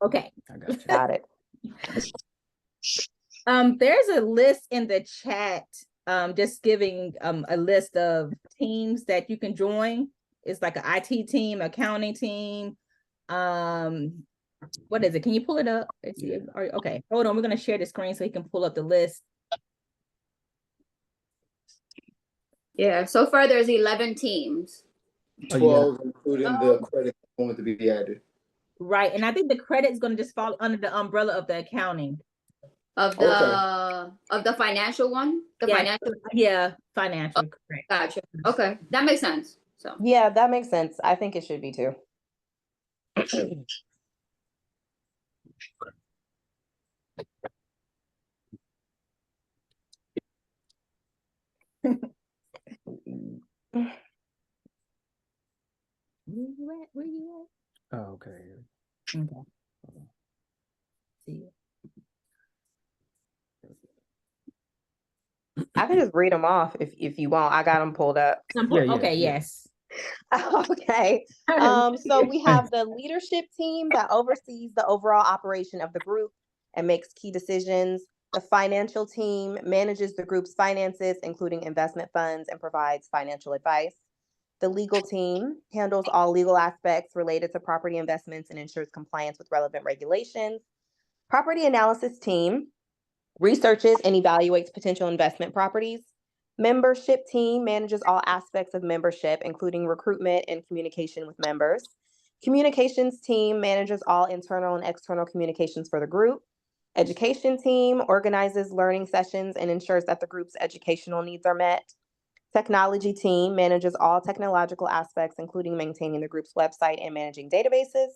Okay. I got you. Got it. There's a list in the chat, just giving a list of teams that you can join. It's like an IT team, accounting team. What is it? Can you pull it up? Let's see. Okay, hold on. We're gonna share the screen so you can pull up the list. Yeah, so far there's 11 teams. 12, including the credit going to be added. Right, and I think the credit is going to just fall under the umbrella of the accounting. Of the financial one? Financial. Correct. Gotcha. Okay, that makes sense. So yeah, that makes sense. I think it should be too. Where you Oh, okay. at? Okay. See. I can just read them off if you want. I got them pulled up. Okay, yes. Okay. So we have the leadership team that oversees the overall operation of the group and makes key decisions. The financial team manages the group's finances, including investment funds, and provides financial advice. The legal team handles all legal aspects related to property investments and ensures compliance with relevant regulations. Property analysis team researches and evaluates potential investment properties. Membership team manages all aspects of membership, including recruitment and communication with members. Communications team manages all internal and external communications for the group. Education team organizes learning sessions and ensures that the group's educational needs are met. Technology team manages all technological aspects, including maintaining the group's website and managing databases.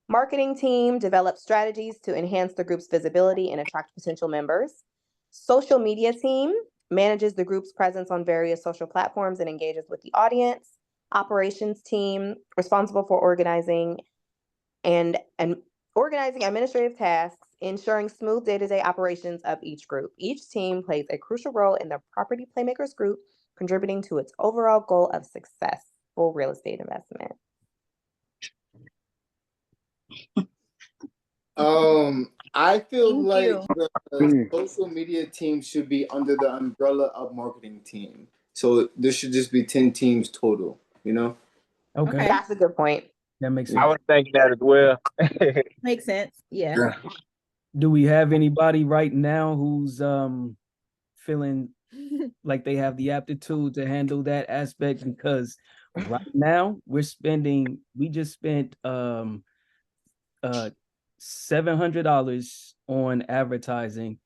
Marketing team develops strategies to enhance the group's visibility and attract potential members. Social media team manages the group's presence on various social platforms and engages with the audience. Operations team responsible for organizing and organizing administrative tasks, ensuring smooth day-to-day operations of each group. Each team plays a crucial role in the Property Playmakers group, contributing to its overall goal of successful real estate investment. I feel like the social media team should be under the umbrella of marketing team. So there should just be 10 teams total, you know? Okay. That's a good point. That makes sense. I was thinking that as well. Makes sense. Yeah. Do we have anybody right now who's feeling like they have the aptitude to handle that aspect? Because right now we just spent $700 on advertising,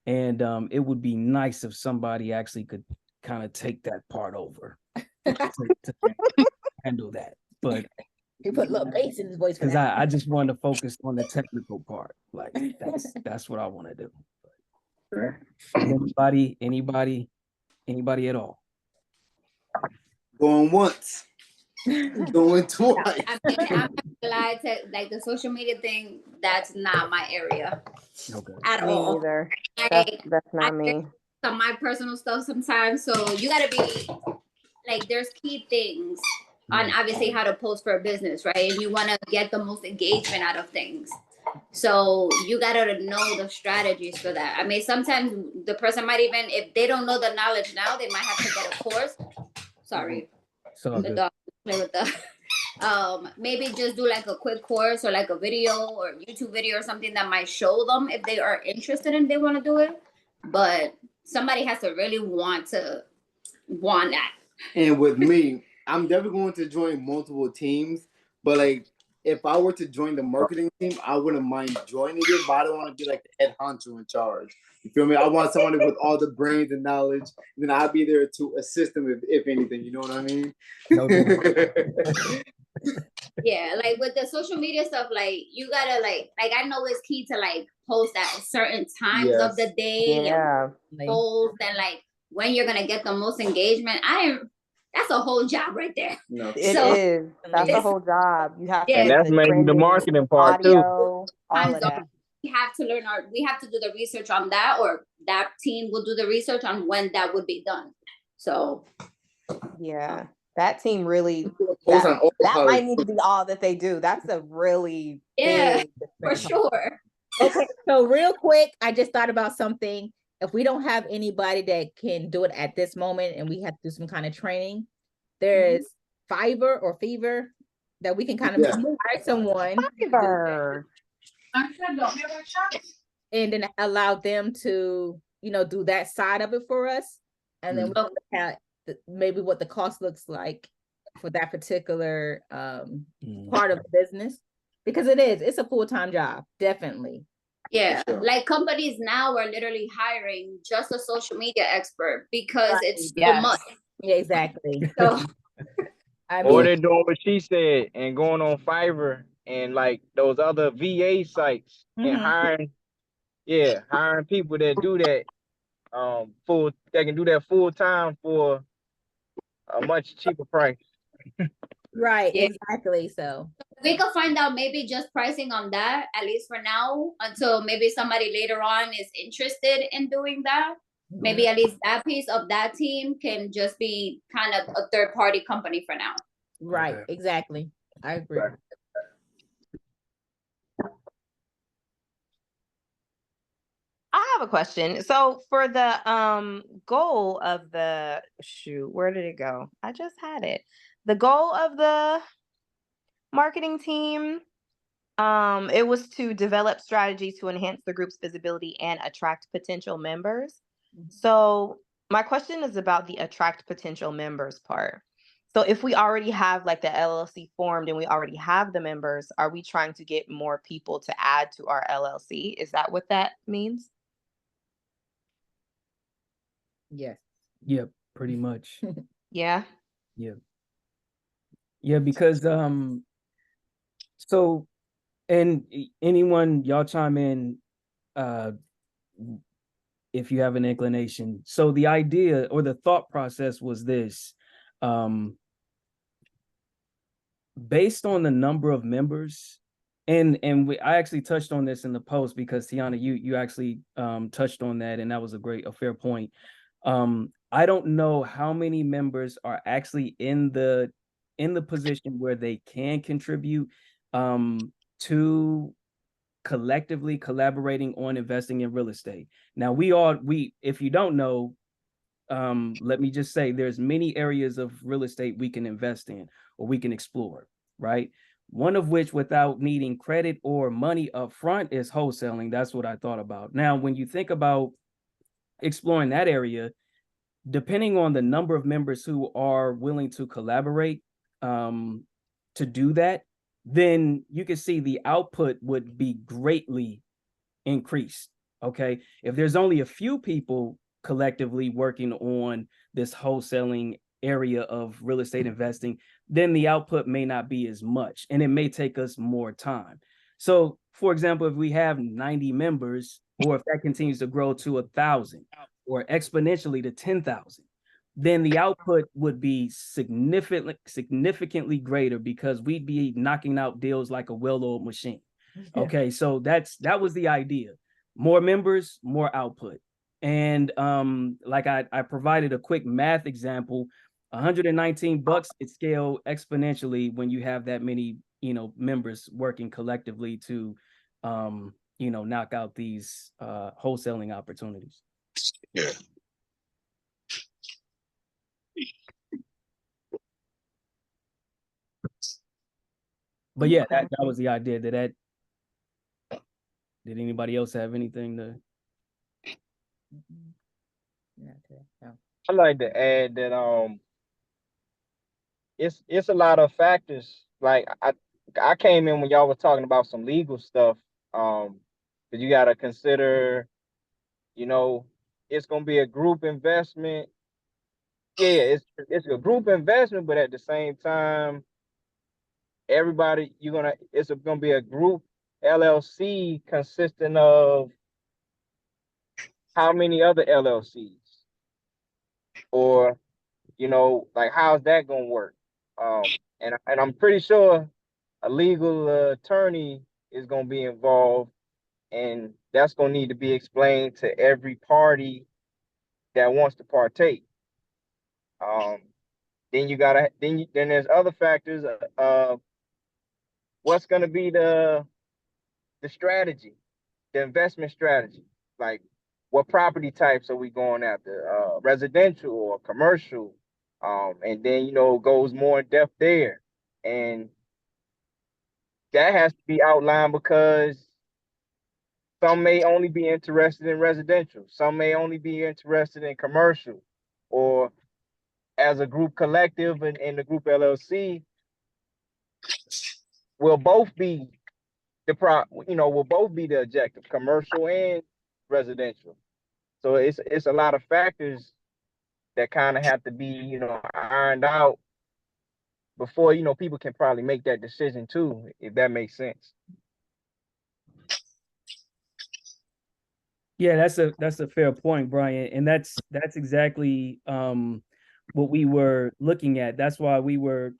and it would be nice if somebody actually could kind of take that part over to handle that. But he put a little bass in his voice because I just want to focus on the technical part. Like that's what I want to do. Anybody at all? Going once. Going twice. I mean, I'm not gonna lie to, like, the social media thing, that's not my area. Okay. At Me all. either. Like, That's not me. Some my personal stuff sometimes. So you gotta be like, there's key things on obviously how to post for a business, right? And you wanna get the most engagement out of things. So you gotta know the strategies for that. I mean, sometimes the person might even, if they don't know the knowledge now, they might have to get a course. Sorry. So the dog play with the maybe just do like a quick course or like a video or YouTube video or something that might show them if they are interested and they want to do it. But somebody has to really want that. And with me, I'm definitely going to join multiple teams, but like if I were to join the marketing team, I wouldn't mind joining it, but I don't want to be like the head honcho in charge. You feel me? I want somebody with all the brains and knowledge, and then I'll be there to assist them if anything. You know what I mean? Yeah, like with the social media stuff, like you gotta like I know it's key to like post at certain times of the day, and post and like when you're gonna get the most engagement. That's a whole job right there. No, it is. That's a whole job. You have to and that's maybe the marketing part audio, too. All of that. We have to learn we have to do the research on that, or that team will do the research on when that would be done. So yeah, That team really, Post on all that colors. might need to be all that they do. That's a really Yeah, big for sure. Okay, so real quick, I just thought about something. If we don't have anybody that can do it at this moment and we have to do some kind of training, there's Fiverr or Fever that we can kind of Yeah. hire someone Fiverr. and then allow them to, you know, do that side of it for us. And then we can look at maybe what the cost looks like for that particular part of the business. Because it's a full-time job, definitely. Yeah, like companies now are literally hiring just a social media expert because it's so much. Yeah, exactly. So I Or mean, they're doing what she said and going on Fiverr and like those other VA sites and hiring people that do that they can do that full time for a much cheaper price. right, Yeah. exactly. So we could find out maybe just pricing on that, at least for now, until maybe somebody later on is interested in doing that. Maybe at least that piece of that team can just be kind of a third party company for now. right, exactly. I agree. I have a question. So for the goal of the where did it go? I just had it. The goal of the marketing team, it was to develop strategies to enhance the group's visibility and attract potential members. So my question is about the attract potential members part. So if we already have like the LLC formed and we already have the members, are we trying to get more people to add to our LLC? Is that what that means? Yes. Yep, pretty much. Yeah. Yeah, because so and anyone y'all chime in if you have an inclination. So the idea or the thought process was this, based on the number of members, and I actually touched on this in the post because Tiana, you actually touched on that, and that was a fair point. I don't know how many members are actually in the position where they can contribute to collectively collaborating on investing in real estate. Now if you don't know, let me just say there's many areas of real estate we can invest in or we can explore, right? One of which, without needing credit or money up front, is wholesaling. That's what I thought about. Now, when you think about exploring that area, depending on the number of members who are willing to collaborate to do that, then you can see the output would be greatly increased. Okay. If there's only a few people collectively working on this wholesaling area of real estate investing, then the output may not be as much and it may take us more time. So, for example, if we have 90 members, or if that continues to grow to 1,000 or exponentially to 10,000, then the output would be significantly greater because we'd be knocking out deals like a well-oiled machine. Okay, so that was the idea. More members, more output. And like I provided a quick math example, $119, it scale exponentially when you have that many, members working collectively to knock out these wholesaling opportunities. Yeah. But yeah, that was the idea. Did anybody else have anything to? I like to add that it's a lot of factors. Like I came in when y'all were talking about some legal stuff. But you gotta consider, it's gonna be a group investment. Yeah, it's a group investment, but at the same time, it's gonna be a group LLC consisting of how many other LLCs, or like how's that gonna work? And I'm pretty sure a legal attorney is gonna be involved, and that's gonna need to be explained to every party that wants to partake. Then you gotta then there's other factors of what's gonna be the strategy, the investment strategy. Like what property types are we going after? Residential or commercial? And then goes more in depth there. And that has to be outlined because some may only be interested in residential, some may only be interested in commercial, or as a group collective in the group LLC, will both be will both be the objective, commercial and residential. So it's a lot of factors that kind of have to be, ironed out before, people can probably make that decision too, if that makes sense. Yeah, that's a fair point, Brian. And that's exactly what we were looking at. That's why we were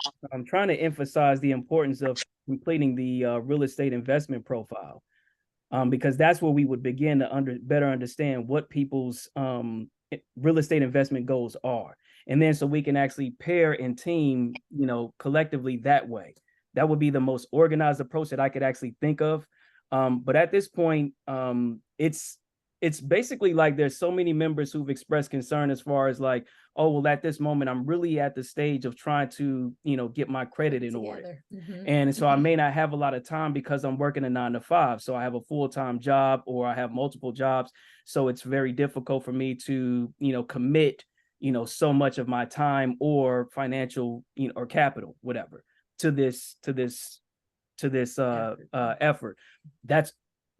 trying to emphasize the importance of completing the real estate investment profile. Because that's where we would begin to better understand what people's real estate investment goals are. And then so we can actually pair and team, collectively that way. That would be the most organized approach that I could actually think of. But at this point, it's basically like there's so many members who've expressed concern as far as like, oh, well, at this moment, I'm really at the stage of trying to, get my credit in order. And so I may not have a lot of time because I'm working a 9-to-5. So I have a full-time job or I have multiple jobs. So it's very difficult for me to, commit, so much of my time or financial, or capital, whatever, to this effort.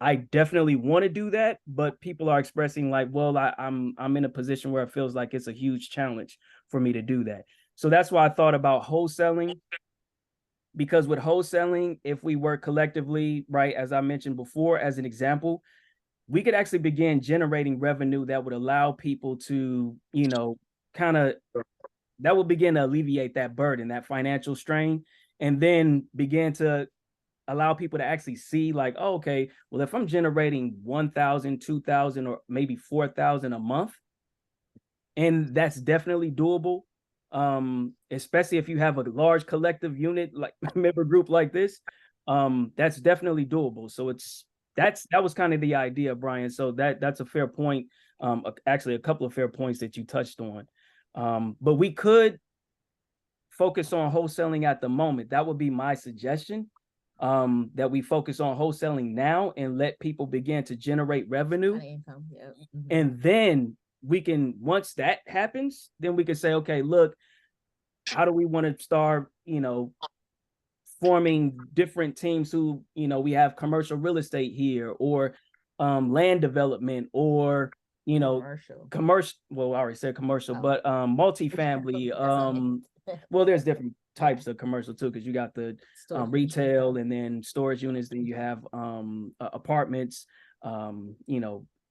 I definitely want to do that, but people are expressing like, well, I'm in a position where it feels like it's a huge challenge for me to do that. So that's why I thought about wholesaling, because with wholesaling, if we work collectively, right, as I mentioned before, as an example, we could actually begin generating revenue that would allow people to, that would begin to alleviate that burden, that financial strain, and then begin to allow people to actually see like, oh, okay, well, if I'm generating 1,000, 2,000, or maybe 4,000 a month, and that's definitely doable, especially if you have a large collective unit, like member group like this, that's definitely doable. So that was kind of the idea, Brian. So that's a fair point. Actually, a couple of fair points that you touched on. But we could focus on wholesaling at the moment. That would be my suggestion. That we focus on wholesaling now and let people begin to generate revenue. Income, yeah. And then we can, once that happens, then we can say, okay, look, how do we want to start, forming different teams who, we have commercial real estate here, or land development, or, commercial. Well, I already said commercial, but multifamily. Well, there's different types of commercial too, because you got the retail and then storage units, then you have apartments,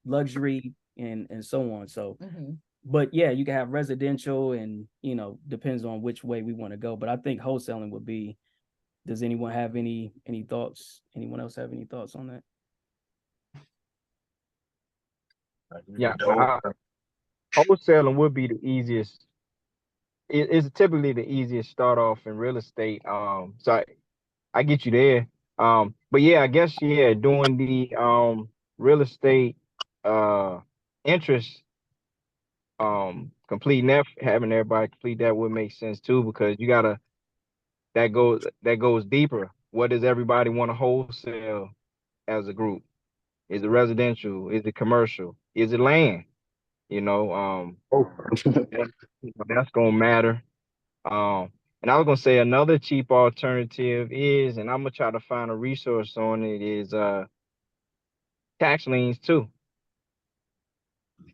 luxury and so on. So but yeah, you can have residential and depends on which way we want to go. But I think wholesaling would be. Does anyone have any thoughts? Anyone else have any thoughts on that? Yeah, wholesaling would be the easiest. It's typically the easiest start off in real estate. So I get you there. But yeah, I guess doing the real estate interest, completing that, having everybody complete that would make sense too, because you gotta that goes deeper. What does everybody want to wholesale as a group? Is it residential? Is it commercial? Is it land? That's gonna matter. And I was gonna say another cheap alternative is, and I'm gonna try to find a resource on it, is tax liens too.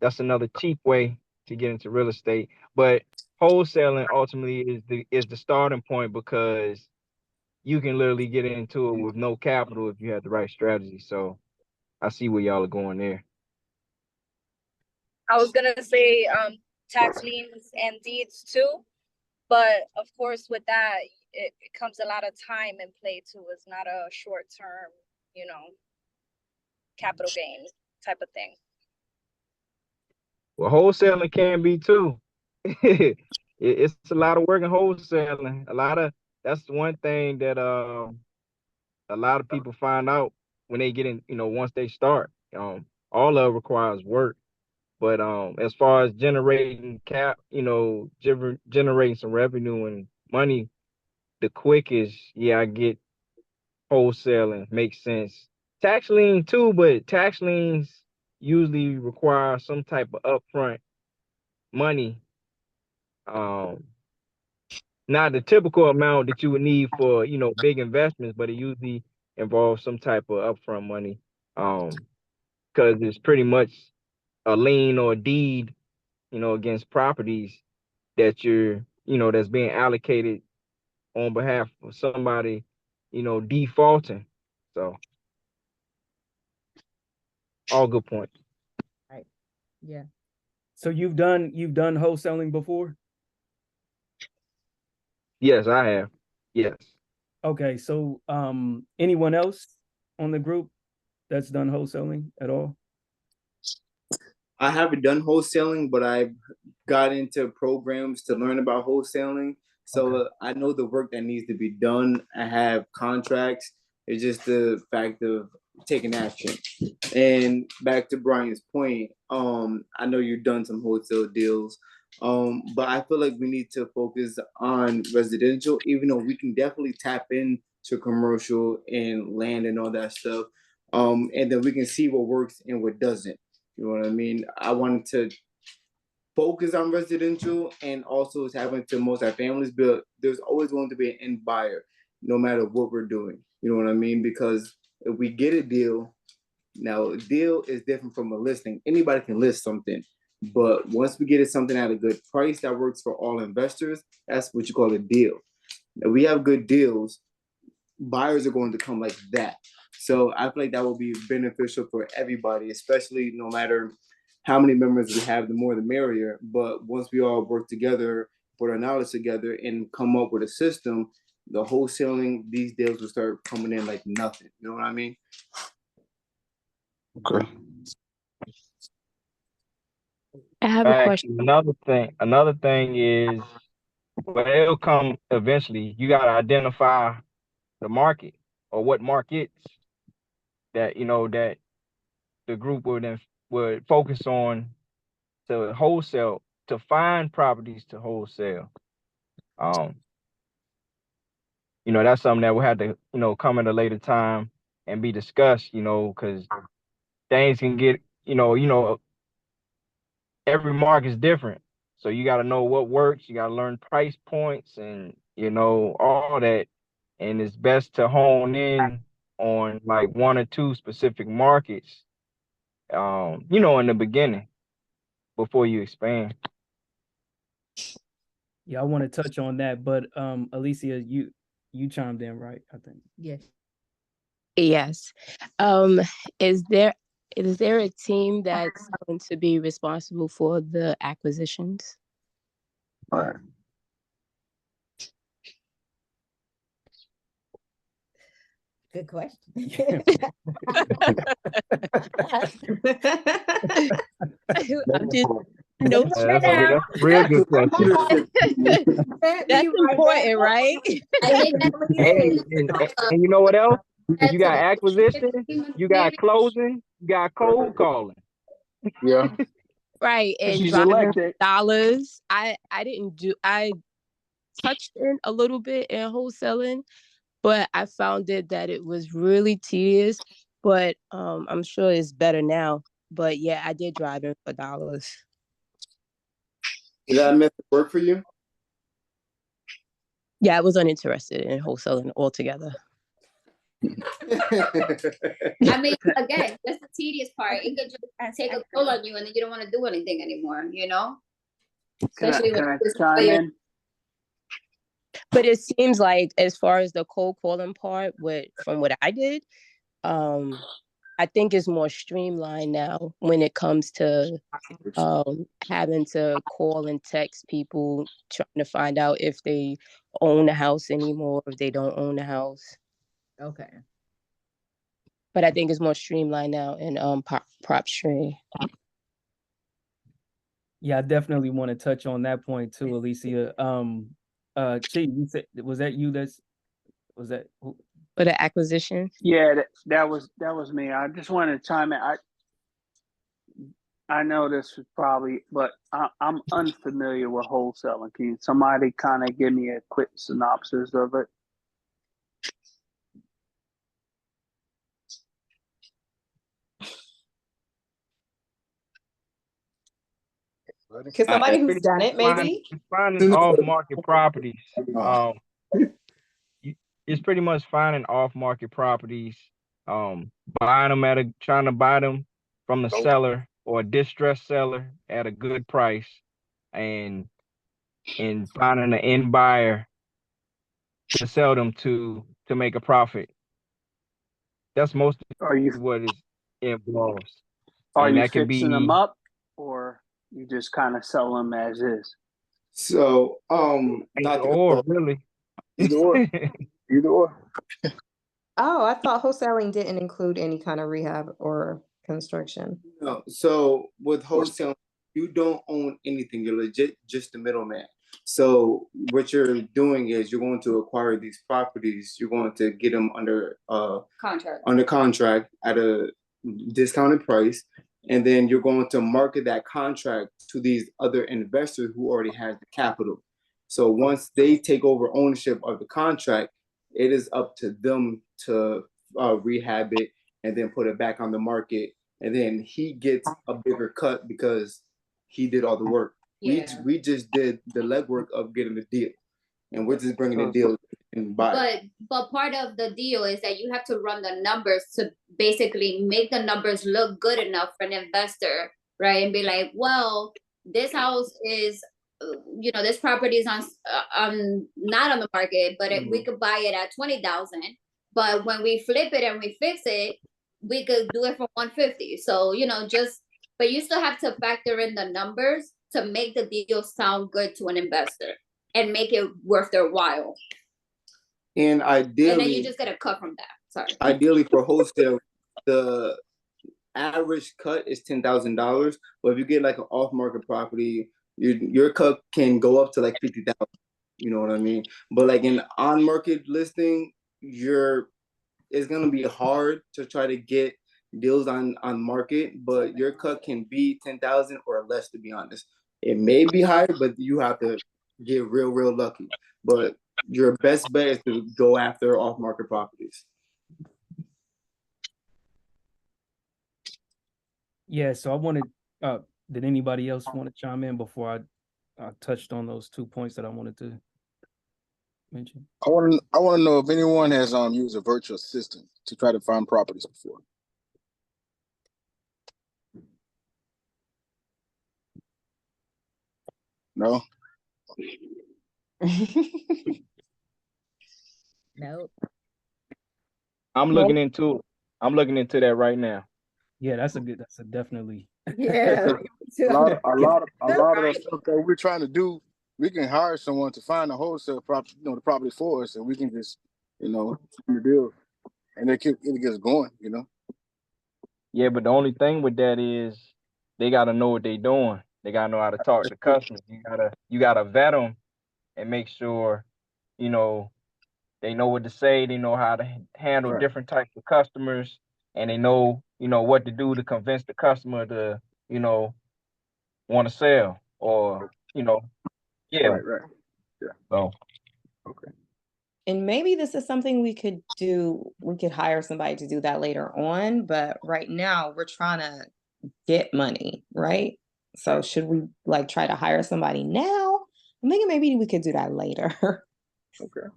That's another cheap way to get into real estate. But wholesaling ultimately is the starting point, because you can literally get into it with no capital if you have the right strategy. So I see where y'all are going there. I was gonna say tax liens and deeds too, but of course with that it comes a lot of time in play too. It's not a short term, capital gain type of thing. Well, wholesaling can be too. it's a lot of work in wholesaling. That's one thing that a lot of people find out when they get in, once they start. All of it requires work. But as far as generating generating some revenue and money, the quickest, I get wholesaling. Makes sense. Tax lien too, but tax liens usually require some type of upfront money. Not the typical amount that you would need for, big investments, but it usually involves some type of upfront money. Because it's pretty much a lien or a deed, against properties that that's being allocated on behalf of somebody, defaulting. So all good points. Right. Yeah. So you've done wholesaling before? Yes, I have. Yes. Okay, so anyone else on the group that's done wholesaling at all? I haven't done wholesaling, but I've got into programs to learn about wholesaling. So I know the work that needs to be done. I have contracts. It's just the fact of taking action. And back to Brian's point, I know you've done some wholesale deals, but I feel like we need to focus on residential, even though we can definitely tap into commercial and land and all that stuff. And then we can see what works and what doesn't. You know what I mean? I wanted to focus on residential and also having to multi-families, but there's always going to be an end buyer, no matter what we're doing. You know what I mean? Because if we get a deal, now a deal is different from a listing. Anybody can list something, but once we get it something at a good price that works for all investors, that's what you call a deal. If we have good deals, buyers are going to come like that. So I feel like that will be beneficial for everybody, especially no matter how many members we have, the more the merrier. But once we all work together, put our knowledge together and come up with a system, the wholesaling, these deals will start coming in like nothing. You know what I mean? Okay. I have a question. Another thing is, well, it'll come eventually. You got to identify the market or what markets that that the group would focus on to wholesale, to find properties to wholesale. That's something that will have to come at a later time and be discussed. Because things can get every market is different, so you got to know what works. You got to learn price points and all that, and it's best to hone in on like one or two specific markets in the beginning before you expand. Yeah, I want to touch on that, but Alicia, you chimed in, right? I think. Yes. Yes. Is there a team that's going to be responsible for the acquisitions? All right. Good question. I'm just notes That's a real good question. That's important, right? I think Hey, and you know what else? You got acquisition, you got closing, you got cold calling. Yeah. Right. And She's driving elected. dollars. I touched in a little bit in wholesaling, but I found that it was really tedious. But I'm sure it's better now. But yeah, I did drive in for dollars. Did that method work for you? Yeah, I was uninterested in wholesaling altogether. I mean, again, that's the tedious part. It could just take a toll on you, and then you don't want to do anything anymore. Especially Can I when chime in? But it seems like, as far as the cold calling part, from what I did, I think it's more streamlined now when it comes to having to call and text people, trying to find out if they own the house anymore, if they don't own the house. Okay. But I think it's more streamlined now in PropStream. Yeah, I definitely want to touch on that point too, Alicia. Chi, you said, was that you? Was that who? For the acquisition? Yeah, that was me. I just wanted to chime in. I know this is probably, but I'm unfamiliar with wholesaling. Can somebody kind of give me a quick synopsis of it? Can somebody It's who's pretty done much it maybe? finding off-market properties. It's pretty much finding off-market properties, buying them trying to buy them from the seller or a distressed seller at a good price, and finding an end buyer to sell them to make a profit. That's most Are you what it involves, are and you that can fixing them be up, or you just kind of sell them as is? So, either not to or, go, really. Either or. Either or. Oh, I thought wholesaling didn't include any kind of rehab or construction. no. So with wholesale, you don't own anything. You're legit just the middleman. So what you're doing is you're going to acquire these properties. You're going to get them under contract at a discounted price, and then you're going to market that contract to these other investors who already has the capital. So once they take over ownership of the contract, it is up to them to rehab it and then put it back on the market, and then he gets a bigger cut because he did all the work. Yeah. We just did the legwork of getting the deal, and we're just bringing the deal and buy. But part of the deal is that you have to run the numbers to basically make the numbers look good enough for an investor, right? And be like, well, this house is, this property is on not on the market, but we could buy it at 20,000. But when we flip it and we fix it, we could do it for 150. So but you still have to factor in the numbers to make the deal sound good to an investor and make it worth their while. And ideally, and then you just get a cut from that. Sorry. Ideally for wholesale, the average cut is $10,000. But if you get like an off-market property, your cut can go up to like 50,000. You know what I mean? But like in on-market listing, it's gonna be hard to try to get deals on market, but your cut can be 10,000 or less, to be honest. It may be higher, but you have to get real lucky. But your best bet is to go after off-market properties. Yeah, so I wanted, did anybody else want to chime in before I touched on those 2 points that I wanted to mention? I want to know if anyone has used a virtual assistant to try to find properties before. No. Nope. I'm looking into that right now. Yeah, that's a definitely. Yeah. a lot of the stuff that we're trying to do, we can hire someone to find a wholesale property, the property for us, and we can just, the deal, and it gets going, Yeah, but the only thing with that is they got to know what they're doing. They got to know how to talk to customers. You gotta vet them and make sure, they know what to say. They know how to handle different types of customers, and they know, what to do to convince the customer to, want to sell or, yeah. Right. Yeah. So. Okay. And maybe this is something we could do. We could hire somebody to do that later on, but right now we're trying to get money, right? So should we try to hire somebody now? I'm thinking maybe we could do that later. Okay.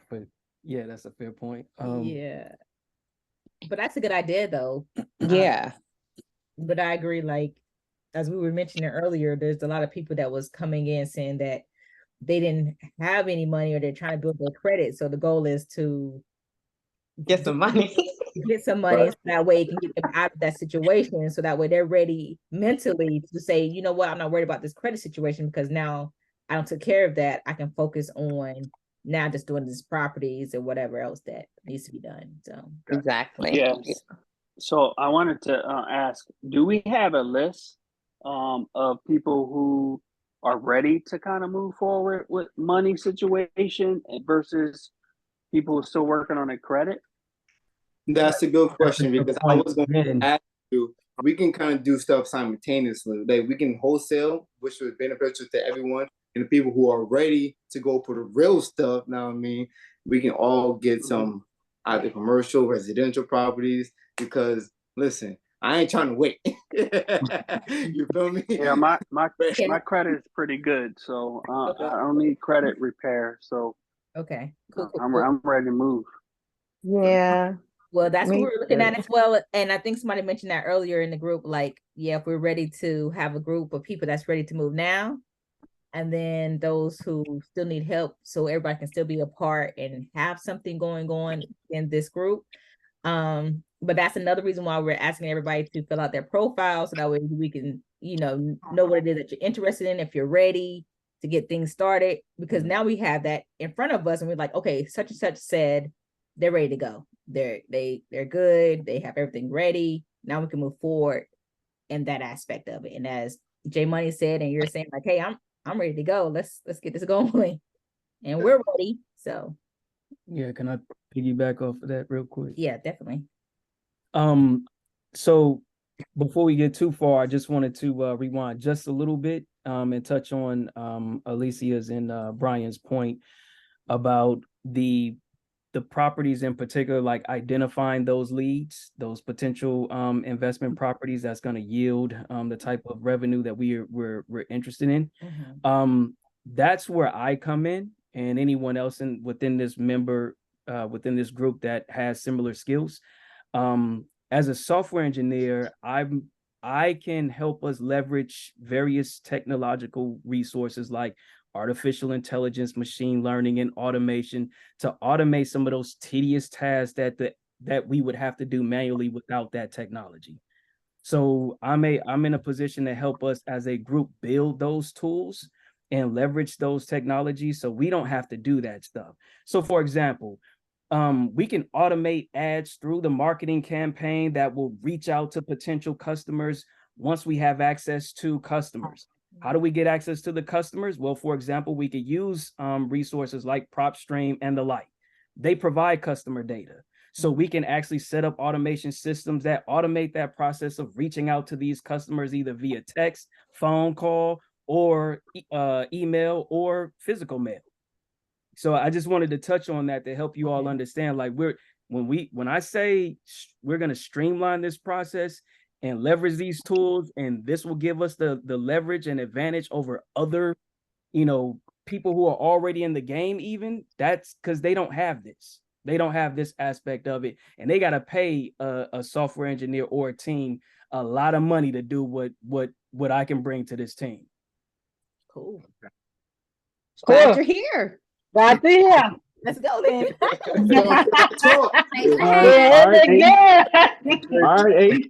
But yeah, that's a fair point. Yeah. But that's a good idea though. Yeah. But I agree, as we were mentioning earlier, there's a lot of people that was coming in saying that they didn't have any money or they're trying to build their credit. So the goal is to get some money. So that way it can get them out of that situation. So that way they're ready mentally to say, you know what, I'm not worried about this credit situation because now I don't take care of that. I can focus on now just doing these properties or whatever else that needs to be done. So exactly. Yeah. So I wanted to ask, do we have a list of people who are ready to kind of move forward with money situation versus people who are still working on their credit? That's a good question, because I was going Again, to ask you, we can kind of do stuff simultaneously. Like we can wholesale, which was beneficial to everyone, and the people who are ready to go for the real stuff. Now, I mean, we can all get some either commercial, residential properties. Because listen, I ain't trying to wait. You feel me? Yeah, my credit is pretty good, so I don't need credit repair. So Okay, cool. I'm ready to move. Yeah. Well, that's what Me we're looking too. at as well. And I think somebody mentioned that earlier in the group, like, yeah, if we're ready to have a group of people that's ready to move now, and then those who still need help, so everybody can still be a part and have something going on in this group. But that's another reason why we're asking everybody to fill out their profile, so that way we can, know what it is that you're interested in, if you're ready to get things started. Because now we have that in front of us, and we're like, okay, such and such said they're ready to go. They're good. They have everything ready. Now we can move forward in that aspect of it. And as J Money said, and you're saying like, hey, I'm ready to go. Let's get this going, and we're ready. So yeah, can I piggyback off of that real quick? yeah, definitely. So before we get too far, I just wanted to rewind just a little bit and touch on Alicia's and Brian's point about the properties in particular, like identifying those leads, those potential investment properties that's going to yield the type of revenue that we're interested in. Mm-hmm. That's where I come in, and anyone else within this group that has similar skills. As a software engineer, I can help us leverage various technological resources like artificial intelligence, machine learning, and automation to automate some of those tedious tasks that we would have to do manually without that technology. So I'm in a position to help us as a group build those tools and leverage those technologies so we don't have to do that stuff. So for example, we can automate ads through the marketing campaign that will reach out to potential customers once we have access to customers. How do we get access to the customers? Well, for example, we could use resources like PropStream and the like. They provide customer data. So we can actually set up automation systems that automate that process of reaching out to these customers either via text, phone call, or email or physical mail. So I just wanted to touch on that to help you all understand, like when I say we're going to streamline this process and leverage these tools, and this will give us the leverage and advantage over other, people who are already in the game, even that's because they don't have this. They don't have this aspect of it, and they got to pay a software engineer or a team a lot of money to do what I can bring to this team. Cool. Glad you're here. Glad to hear. Let's go then. All right,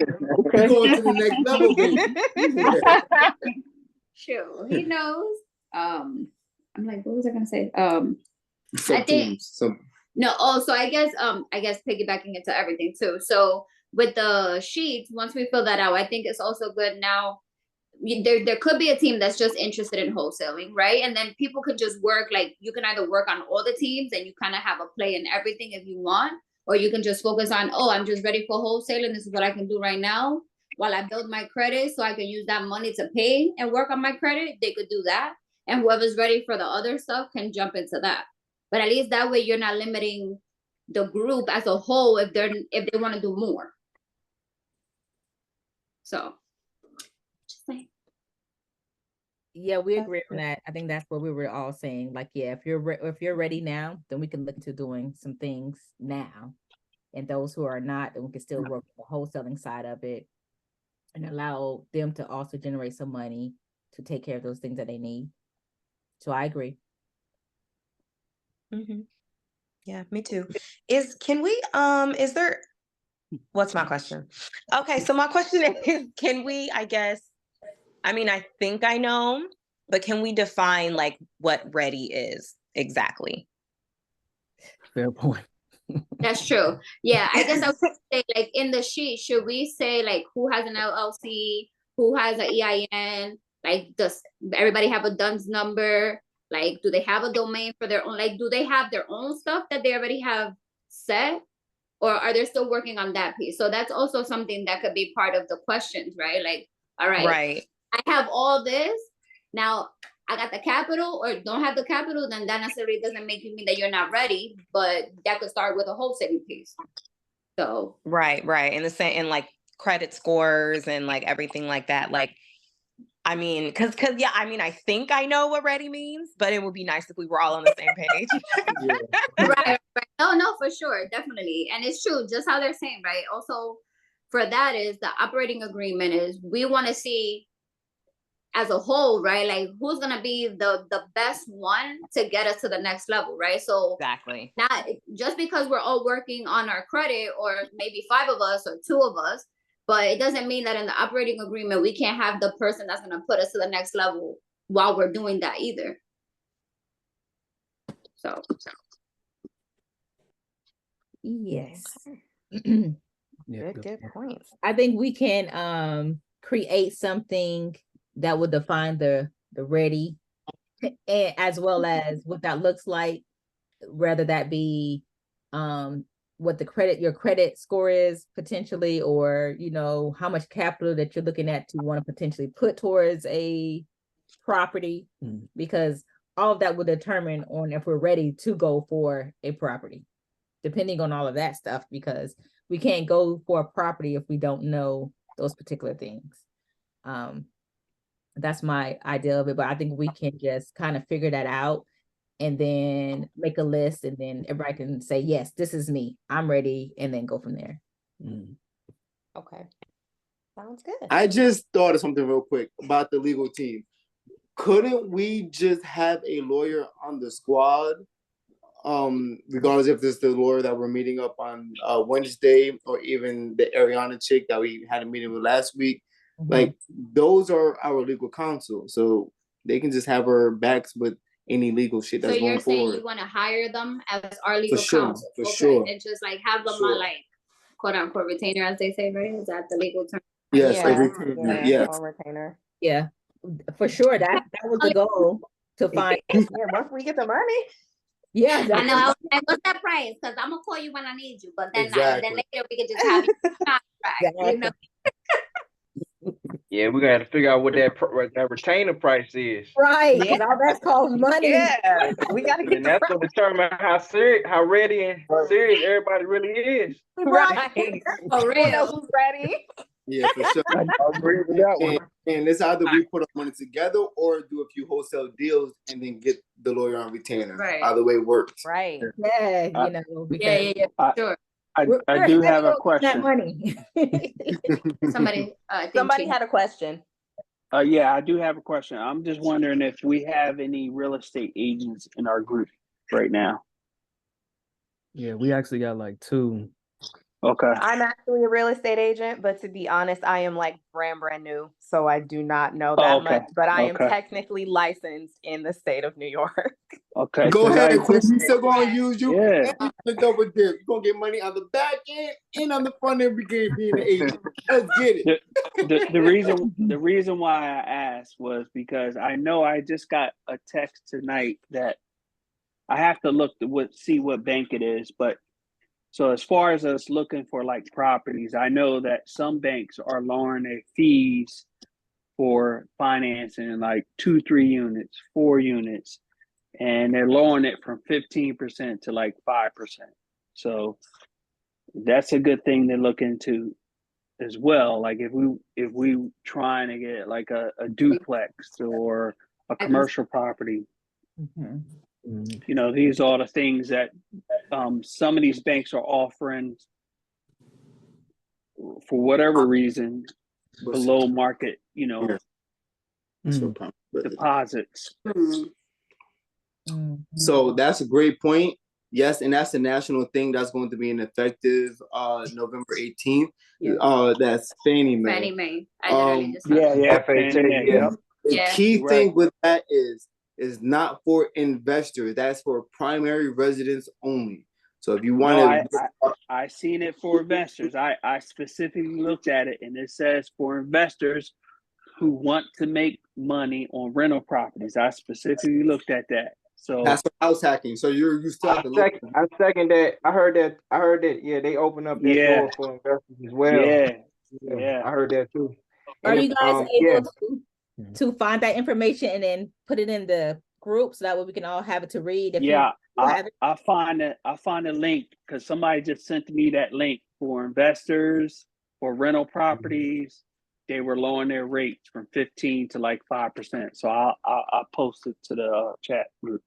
Okay. Going to the next level, baby. Sure, he knows. I'm like, what was I gonna say? So I think so I guess piggybacking into everything too. So with the sheets, once we fill that out, I think it's also good now. There could be a team that's just interested in wholesaling, right? And then people could just work, like you can either work on all the teams and you kind of have a play in everything if you want, or you can just focus on, I'm just ready for wholesale and this is what I can do right now while I build my credit so I can use that money to pay and work on my credit. They could do that. And whoever's ready for the other stuff can jump into that. But at least that way you're not limiting the group as a whole if they want to do more. So yeah, we agree on that. I think that's what we were all saying. Like, yeah, if you're ready now, then we can look into doing some things now. And those who are not, then we can still work the wholesaling side of it and allow them to also generate some money to take care of those things that they need. So I agree. Mm-hmm. Yeah, me too. What's my question? Okay, so my question is, can we, I think I know, but can we define like what ready is exactly? Fair point. That's true. Yeah, I guess I would say, like, in the sheet, should we say like who has an LLC, who has an EIN? Like, does everybody have a DUNS number? Like, do they have a domain for their own? Like, do they have their own stuff that they already have set, or are they still working on that piece? So that's also something that could be part of the questions, right? Like, all right, Right. I have all this now. I got the capital or don't have the capital, then that necessarily doesn't make you mean that you're not ready, but that could start with a wholesaling piece. So right. In the same, and like credit scores and like everything like that. Like, I mean, cause yeah, I mean, I think I know what ready means, but it would be nice if we were all on the same page. right. No, for sure, definitely. And it's true, just how they're saying, right? Also, for that is the operating agreement is we want to see as a whole, right? Like, who's gonna be the best one to get us to the next level, right? So Exactly. not just because we're all working on our credit, or maybe 5 of us or 2 of us, but it doesn't mean that in the operating agreement we can't have the person that's gonna put us to the next level while we're doing that either. So yes. Good points. I think we can create something that will define the ready, and as well as what that looks like, whether that be what your credit score is potentially, or how much capital that you're looking at to want to potentially put towards a property, because all of that will determine on if we're ready to go for a property, depending on all of that stuff, because we can't go for a property if we don't know those particular things. That's my idea of it, but I think we can just kind of figure that out and then make a list, and then everybody can say, yes, this is me, I'm ready, and then go from there. Okay. Sounds good. I just thought of something real quick about the legal team. Couldn't we just have a lawyer on the squad? Regardless if this is the lawyer that we're meeting up on Wednesday, or even the Ariana chick that we had a meeting with last week. Like, those are our legal counsel, so they can just have our backs with any legal shit that's going forward. So you're saying you want to hire them as our legal counsel? For sure. And just like have them on, like, quote unquote retainer, as they say, right? Is that the legal term? Yes, a retainer. Yes. Or retainer. Yeah, for sure. That was the goal, to find. Yeah, once we get the money. Yeah, I know. I was like, what's that price? Because I'm gonna call you when I need you, but then then later we can just have you contract, you know? Yeah, we gotta figure out what that retainer price is. Right, because all that costs money. Yeah, we gotta get. And that's gonna determine how ready and serious everybody really is. Right. For real. Who's ready? Yeah, for sure. I agree with that one. And it's either we put our money together or do a few wholesale deals and then get the lawyer on retainer. Right. Either way works. Right. Yeah, Yeah, for sure. I do have a question. That money. Somebody had a question. Yeah, I do have a question. I'm just wondering if we have any real estate agents in our group right now. Yeah, we actually got like 2. Okay. I'm actually a real estate agent, but to be honest, I am like brand new, so I do not know that much. But I am technically licensed in the state of New York. Okay. Go ahead. We still gonna use you. Yeah. And you double dip. You're gonna get money on the back end and on the front end being an agent. Let's get it. The reason why I asked was because I know I just got a text tonight that I have to look to see what bank it is, but so as far as us looking for like properties, I know that some banks are lowering their fees for financing like 2, 3 units, 4 units, and they're lowering it from 15% to like 5%. So that's a good thing to look into as well. Like if we trying to get like a duplex or a commercial property. You know, these are the things that some of these banks are offering for whatever reason below market, deposits. So that's a great point. Yes, and that's a national thing that's going to be an effective November 18th. That's Fannie Mae. Fannie Mae. The key thing with that is not for investors. That's for primary residents only. So if you want I seen it for investors. I specifically looked at it, and it says for investors who want to make money on rental properties. I specifically looked at that. So that's for house hacking. So you still have to look. I second that. I heard that. Yeah, they open up that door for investors as well. Yeah. I heard that too. Are you guys able to find that information and then put it in the group so that way we can all have it to read? I find a link because somebody just sent me that link for investors for rental properties. They were lowering their rates from 15 to like 5%. So I'll post it to the chat group.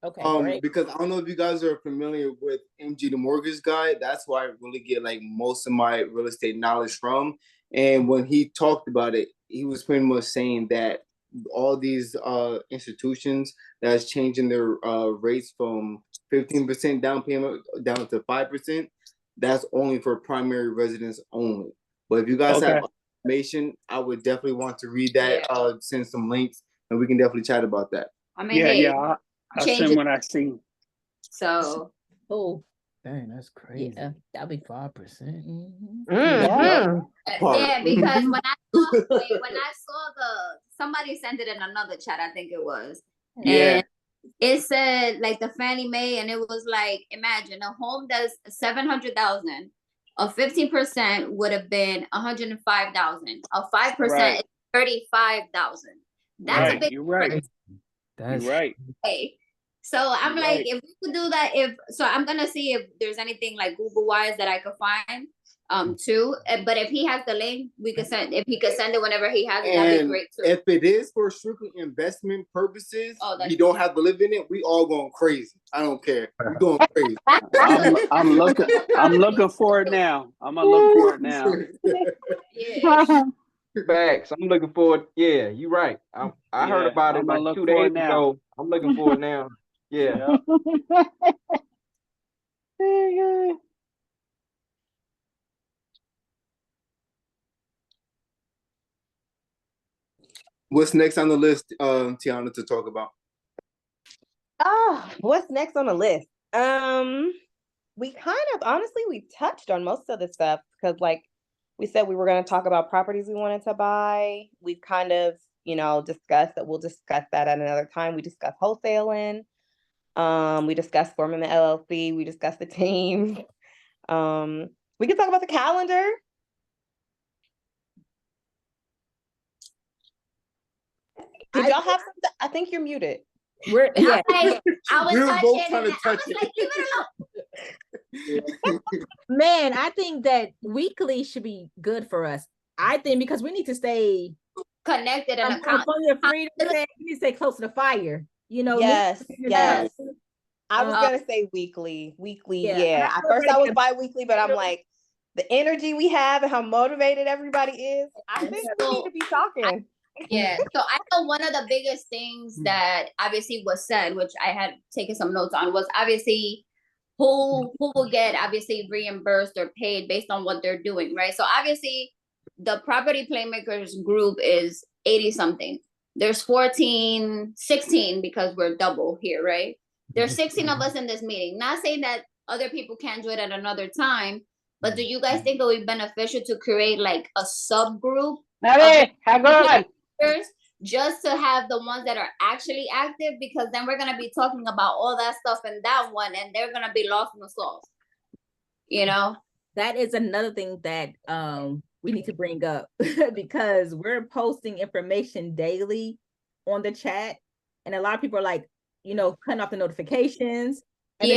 Okay, great. Because I don't know if you guys are familiar with MG the Mortgage Guy. That's where I really get like most of my real estate knowledge from. And when he talked about it, he was pretty much saying that all these institutions that's changing their rates from 15% down payment down to 5%, that's only for primary residents only. But if you guys have information, I would definitely want to read that, send some links, and we can definitely chat about that. I mean, I send what I seen. So dang, that's crazy. Yeah, that'd be 5%. Yeah, because when I saw somebody sent it in another chat, I think it was. And it said like the Fannie Mae, and it was like, imagine a home that's 700,000, a 15% would have been 105,000, a 5% is 35,000. That's a big difference. That's right. Okay. So I'm like, if we could do that, I'm gonna see if there's anything like Google wise that I could find too. But if he has the link, we could send. If he could send it whenever he has it, that'd be great too. If it is for strictly investment purposes, you don't have to live in it. We all going crazy. I don't care. We're going crazy. I'm looking for it now. I'm gonna look for it now. Facts. I'm looking for it. Yeah, you're right. I heard about it like 2 days ago. I'm looking for it now. Yeah. What's next on the list, Tiana, to talk about? What's next on the list? We honestly, we touched on most of the stuff because like we said we were going to talk about properties we wanted to buy. We've kind of, discussed that. We'll discuss that at another time. We discussed wholesaling. We discussed forming the LLC. We discussed the team. We can talk about the calendar. Did y'all have something? I think you're muted. I was both trying to touch it. Like, leave it alone. Man, I think that weekly should be good for us. I think because we need to stay connected and we need to stay close to the fire. Yes. I was gonna say weekly. Yeah. At first I was bi-weekly, but I'm like, the energy we have and how motivated everybody is, I think we need to be talking. Yeah, so I know one of the biggest things that obviously was said, which I had taken some notes on, was obviously who will get obviously reimbursed or paid based on what they're doing, right? So obviously the Property Playmakers group is 80 something. There's 16 because we're double here, right? There's 16 of us in this meeting. Not saying that other people can't do it at another time, but do you guys think it would be beneficial to create like a subgroup? Just to have the ones that are actually active, because then we're going to be talking about all that stuff in that one and they're going to be lost in the sauce. That is another thing that we need to bring up because we're posting information daily on the chat and a lot of people are like, cutting off the notifications. And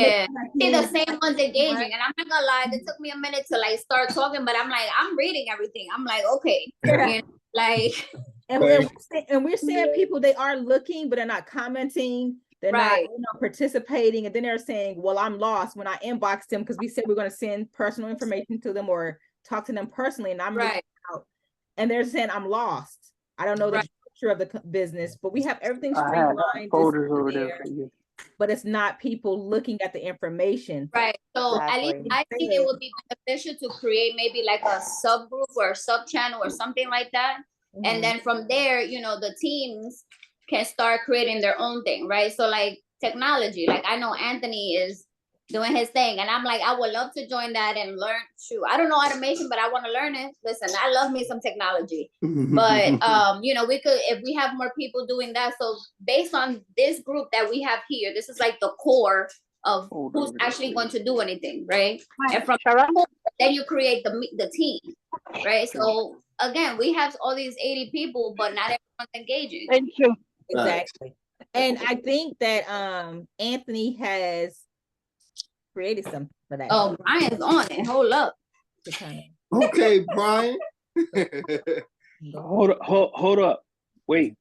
see the same ones engaging, right? And I'm not gonna lie, it took me a minute to like start talking, but I'm like, I'm reading everything. I'm like, okay, and we're seeing people, they are looking, but they're not commenting. They're not participating, and then they're saying, "Well, I'm lost." When I inboxed them because we said we're going to send personal information to them or talk to them personally, and I'm reaching out, and they're saying, "I'm lost. I don't know the structure of the business," but we have everything streamlined. Folders over there for you. But it's not people looking at the information. Right. So at least I think it would be beneficial to create maybe like a subgroup or a sub channel or something like that. Mm-hmm. And then from there, the teams can start creating their own thing, right? So like technology, like I know Anthony is doing his thing. And I'm like, I would love to join that and learn. Shoot, I don't know automation, but I want to learn it. Listen, I love me some technology. But you know, we could, if we have more people doing that. So based on this group that we have here, this is like the core of who's actually going to do anything, right? And from then you create the team, right? So again, we have all these 80 people, but not everyone's engaging. Thank you. Exactly. And I think that Anthony has created something for that. Oh, Brian's on it. Hold up. Okay, Brian. Hold up. Wait.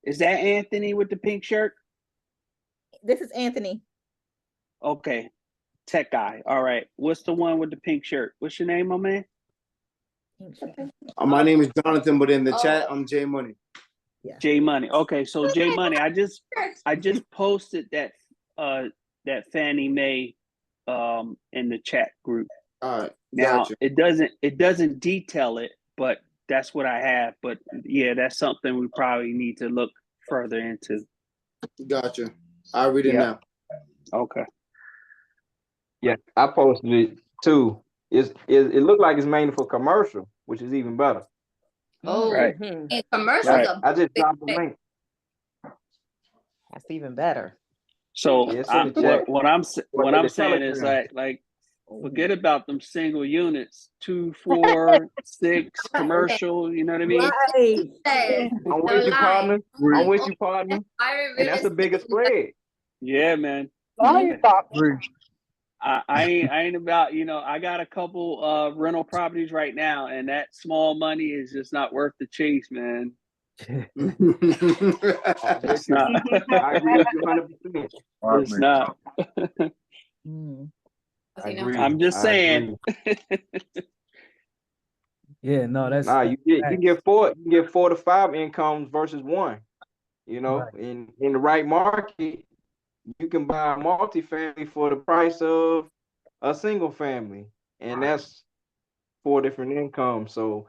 Is that Anthony with the pink shirt? This is Anthony. Okay. Tech guy. All right. What's the one with the pink shirt? What's your name, my man? My name is Jonathan, but in the chat, I'm J Money. Yeah. J Money. Okay, so J Money, I just posted that that Fannie Mae in the chat group. All right. Now Gotcha. it doesn't detail it, but that's what I have. But yeah, that's something we probably need to look further into. Gotcha. I'll read it now. Okay. Yeah, I posted it too. It looked like it's mainly for commercial, which is even better. Oh, right. And commercials. Right. I just dropped the link. That's even better. So Yeah, it's in the chat. what I'm saying is Telegram. like forget about them single units, 2, 4, 6 commercial. You know what I mean? Right. I'm with you, partner. I'm with you, partner. And that's the biggest spread. Yeah, man. I ain't about, you know, I got a couple rental properties right now, and that small money is just not worth the chase, man. It's not. I agree with you 100%. It's not. I agree. I'm just saying. Yeah, no, that's you get 4 to 5 incomes versus 1. You know, right. in the right market, you can buy a multifamily for the price of a single family, and that's 4 different incomes. So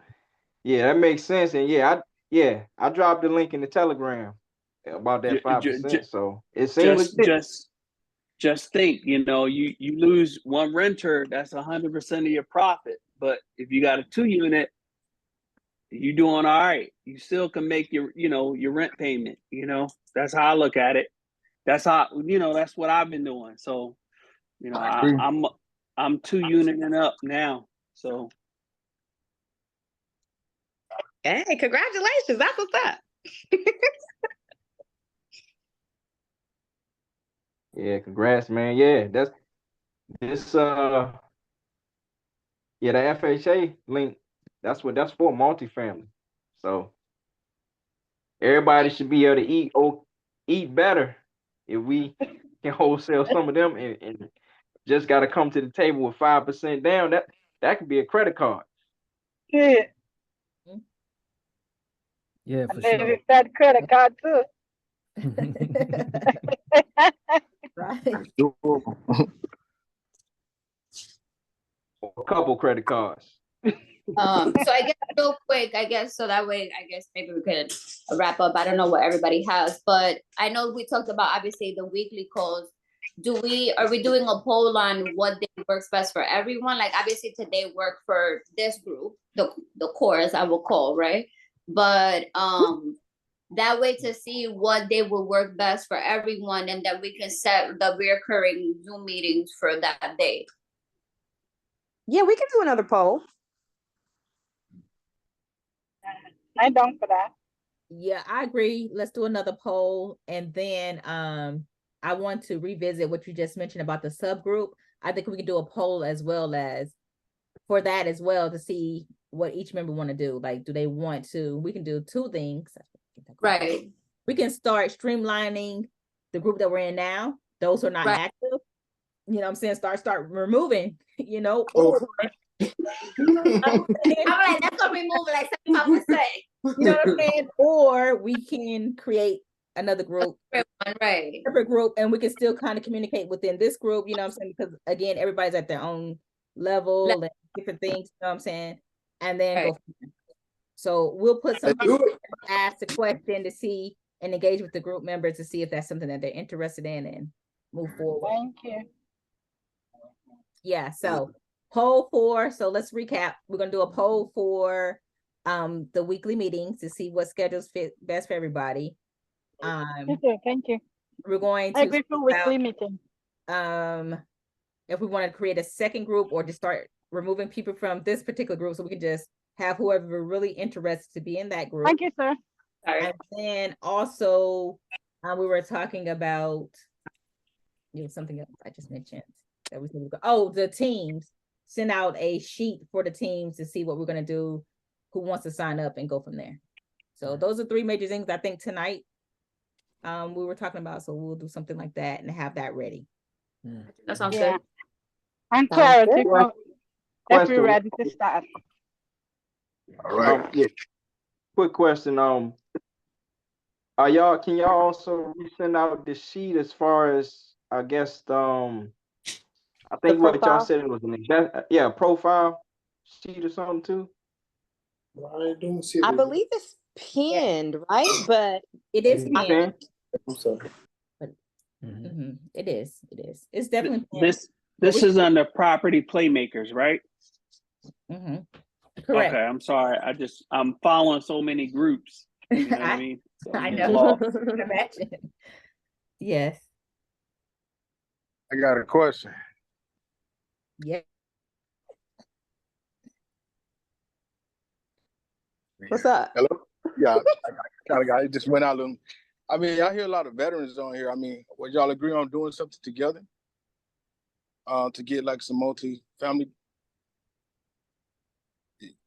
yeah, that makes sense. And I dropped the link in the Telegram about that 5%. So it seems just think, you know, you lose one renter, that's 100% of your profit. But if you got a 2 unit, you doing all right. You still can make your rent payment. You know, that's how I look at it. That's how, you know, that's what I've been doing. So, you know, I'm 2 unit and up now. So. Hey, congratulations. That's what's up. Yeah, congrats, man. Yeah, that's this the FHA link, that's for multifamily. So everybody should be able to eat better if we can wholesale some of them and just got to come to the table with 5% down. That could be a credit card. Yeah. Yeah, for Maybe sure. that credit card too. Right. A couple credit cards. So I guess real quick, so that way, maybe we could wrap up. I don't know what everybody has, but I know we talked about obviously the weekly calls. Are we doing a poll on what day works best for everyone? Like obviously today worked for this group, the core as I will call, right? But that way to see what day will work best for everyone, and then we can set the recurring Zoom meetings for that day. Yeah, we can do another poll. I'm down for that. Yeah, I agree. Let's do another poll. And then I want to revisit what you just mentioned about the subgroup. I think we can do a poll as well as for that as well to see what each member want to do. Like, do they want to, we can do 2 things. Right. We can start streamlining the group that we're in now, those who are not active. You know what I'm saying? Start removing, you know. Or, I'm like, that's gonna remove like 75%. You know what I'm saying? Or we can create another group, separate group, and we can still kind of communicate within this group, you know what I'm saying? Because again, everybody's at their own level and different things, you know what I'm saying? And then go from there. So we'll put something, ask the question to see and engage with the group members to see if that's something that they're interested in and move forward. Thank you. Yeah, so poll for, so let's recap. We're gonna do a poll for the weekly meetings to see what schedules fit best for everybody. Okay, thank you. We're going I to agree for speak about, weekly meeting. if we want to create a second group or just start removing people from this particular group so we can just have whoever we're really interested to be in that group. Thank you, sir. And then also we were talking about something else I just mentioned that we said, oh, the teams. Send out a sheet for the teams to see what we're going to do, who wants to sign up, and go from there. So those are 3 major things I think tonight we were talking about. So we'll do something like that and have that ready. That sounds good. And clarity for if we're ready to start. All right. Yeah. Quick question. Can y'all also send out the sheet as far as, I guess, I think what y'all said it was an profile sheet or something too. I don't see. I believe it's pinned, right? But it is pinned. I'm sorry. It is. It's definitely pinned. This is under Property Playmakers, right? Correct. Okay, I'm sorry. I'm following so many groups. You know what I mean? So I know. Imagine. Yes. I got a question. Yeah. What's up? Hello? Yeah, I just went out and I mean, I hear a lot of veterans on here. I mean, would y'all agree on doing something together? To get like some multi-family,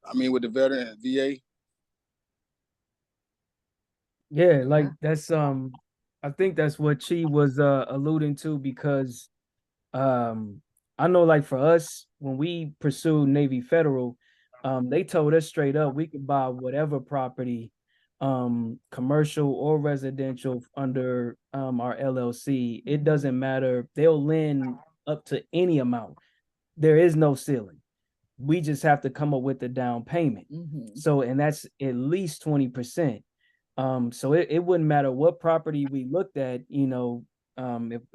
I mean, with the veteran and VA. Yeah, like that's I think that's what she was alluding to, because I know, like, for us, when we pursued Navy Federal, they told us straight up we could buy whatever property, commercial or residential, under our LLC. It doesn't matter. They'll lend up to any amount. There is no ceiling. We just have to come up with the down payment. So, and that's at least 20%. So it wouldn't matter what property we looked at,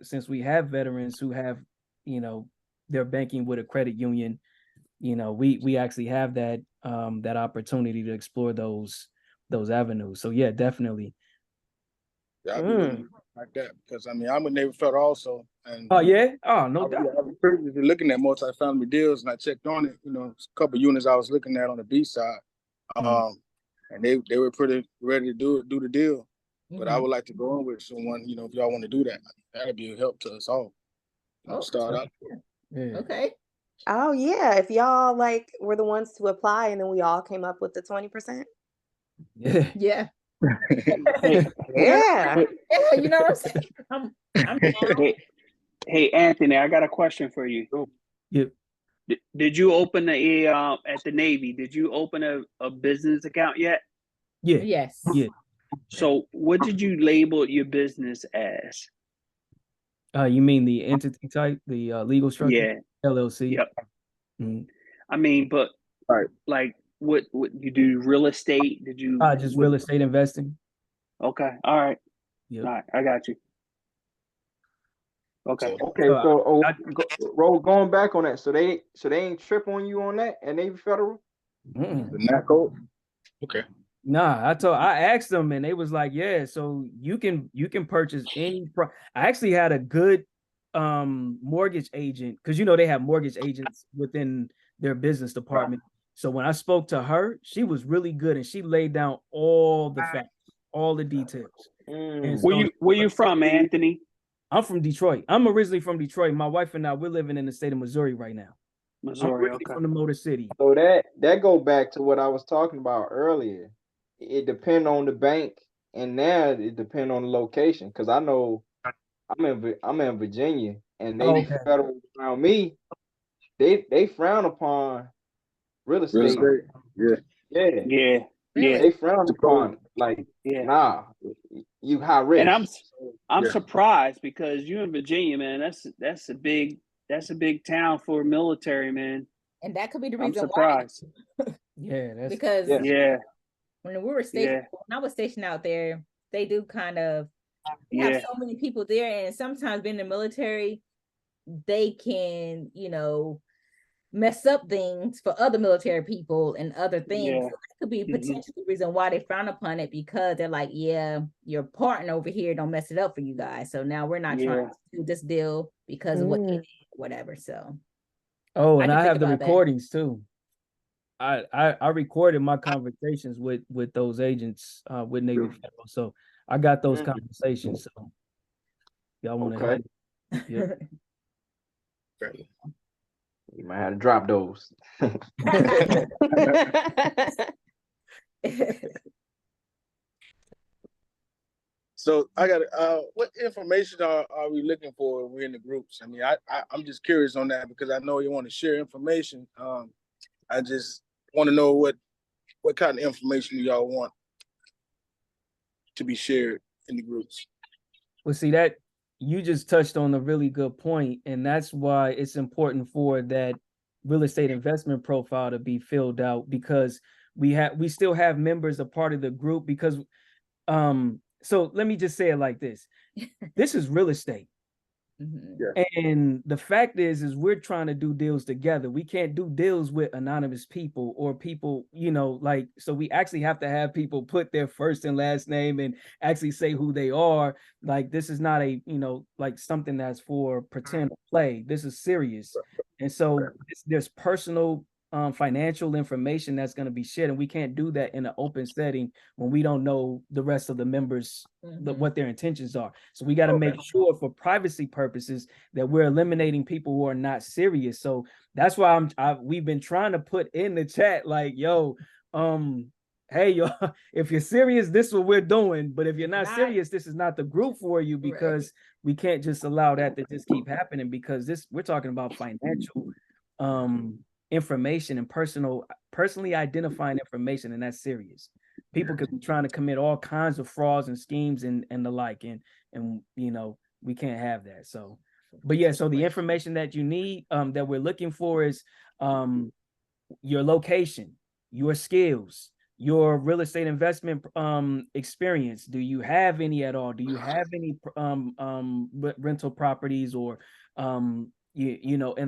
since we have veterans who have, they're banking with a credit union, we actually have that that opportunity to explore those avenues. So yeah, definitely. Yeah, I'd be looking like that, because I mean, I'm a Navy Federal also, and no doubt. I was previously looking at multifamily deals, and I checked on it. A couple of units I was looking at on the B side, and they were pretty ready to do the deal. But I would like to go on with someone. If y'all want to do that, that'd be a help to us all. Start out. Yeah. Okay. Oh yeah, if y'all were the ones to apply and then we all came up with the 20%. Yeah. Yeah. Yeah. You know what I'm saying? I'm down. Hey, Anthony, I got a question for you. Yep. Did you open at the Navy? Did you open a business account yet? Yeah. Yes. Yeah. So what did you label your business as? You mean the entity type, the legal structure? Yeah. LLC. Yep. I mean, but like what you do, real estate? Did you just real estate investing? Okay. All right. Yep. All right, I got you. Okay. Going back on that, so they ain't trip on you on that at Navy Federal? The NACO? Okay. Nah, I asked them, and they was like, yeah, so you can purchase any I actually had a good mortgage agent, because they have mortgage agents within their business department. So when I spoke to her, she was really good, and she laid down all the facts, all the details. And so, where you from, Anthony? I'm from Detroit. I'm originally from Detroit. My wife and I, we're living in the state of Missouri right now. Missouri, I'm originally from the Motor City. So that go back to what I was talking about earlier. It depends on the bank, and now it depends on the location. Because I know I'm in Virginia, and Navy Federal around me, they frown upon real estate. Yeah. They frown upon nah, you high risk. And I'm surprised, because you in Virginia, man. That's a big town for military, man. And that could be the reason I'm surprised. Why. Because when we were stationed, when I was stationed out there, they do kind of have so many people there, and sometimes being in the military, they can, mess up things for other military people and other things. Yeah. So that could be potentially the reason why they frown upon it, because they're like, yeah, your partner over here don't mess it up for you guys. So now we're not trying to do this deal because of what they did, whatever. So and I have the recordings too. I recorded my conversations with those agents with Navy Federal. So I got those conversations. So y'all want to help? Yeah. You might have to drop those. So I got what information are we looking for when we're in the groups? I mean, I'm just curious on that because I know you want to share information. I just want to know what kind of information do y'all want to be shared in the groups. Well, see, that you just touched on a really good point, and that's why it's important for that real estate investment profile to be filled out, because we still have members a part of the group, because so let me just say it like this. This is real estate. And the fact is we're trying to do deals together. We can't do deals with anonymous people or people, so we actually have to have people put their first and last name and actually say who they are. Like, this is not a, like something that's for pretend play. This is serious. And so there's personal financial information that's going to be shared, and we can't do that in an open setting when we don't know the rest of the members, what their intentions are. So we got to make sure, for privacy purposes, that we're eliminating people who are not serious. So that's why we've been trying to put in the chat, like, yo, hey, yo, if you're serious, this is what we're doing. But if you're not serious, this is not the group for you, because we can't just allow that to just keep happening, because we're talking about financial information and personally identifying information, and that's serious. People could be trying to commit all kinds of frauds and schemes and the like, and we can't have that. So, but yeah, so the information that you need, that we're looking for, is your location, your skills, your real estate investment experience. Do you have any at all? Do you have any rental properties, or and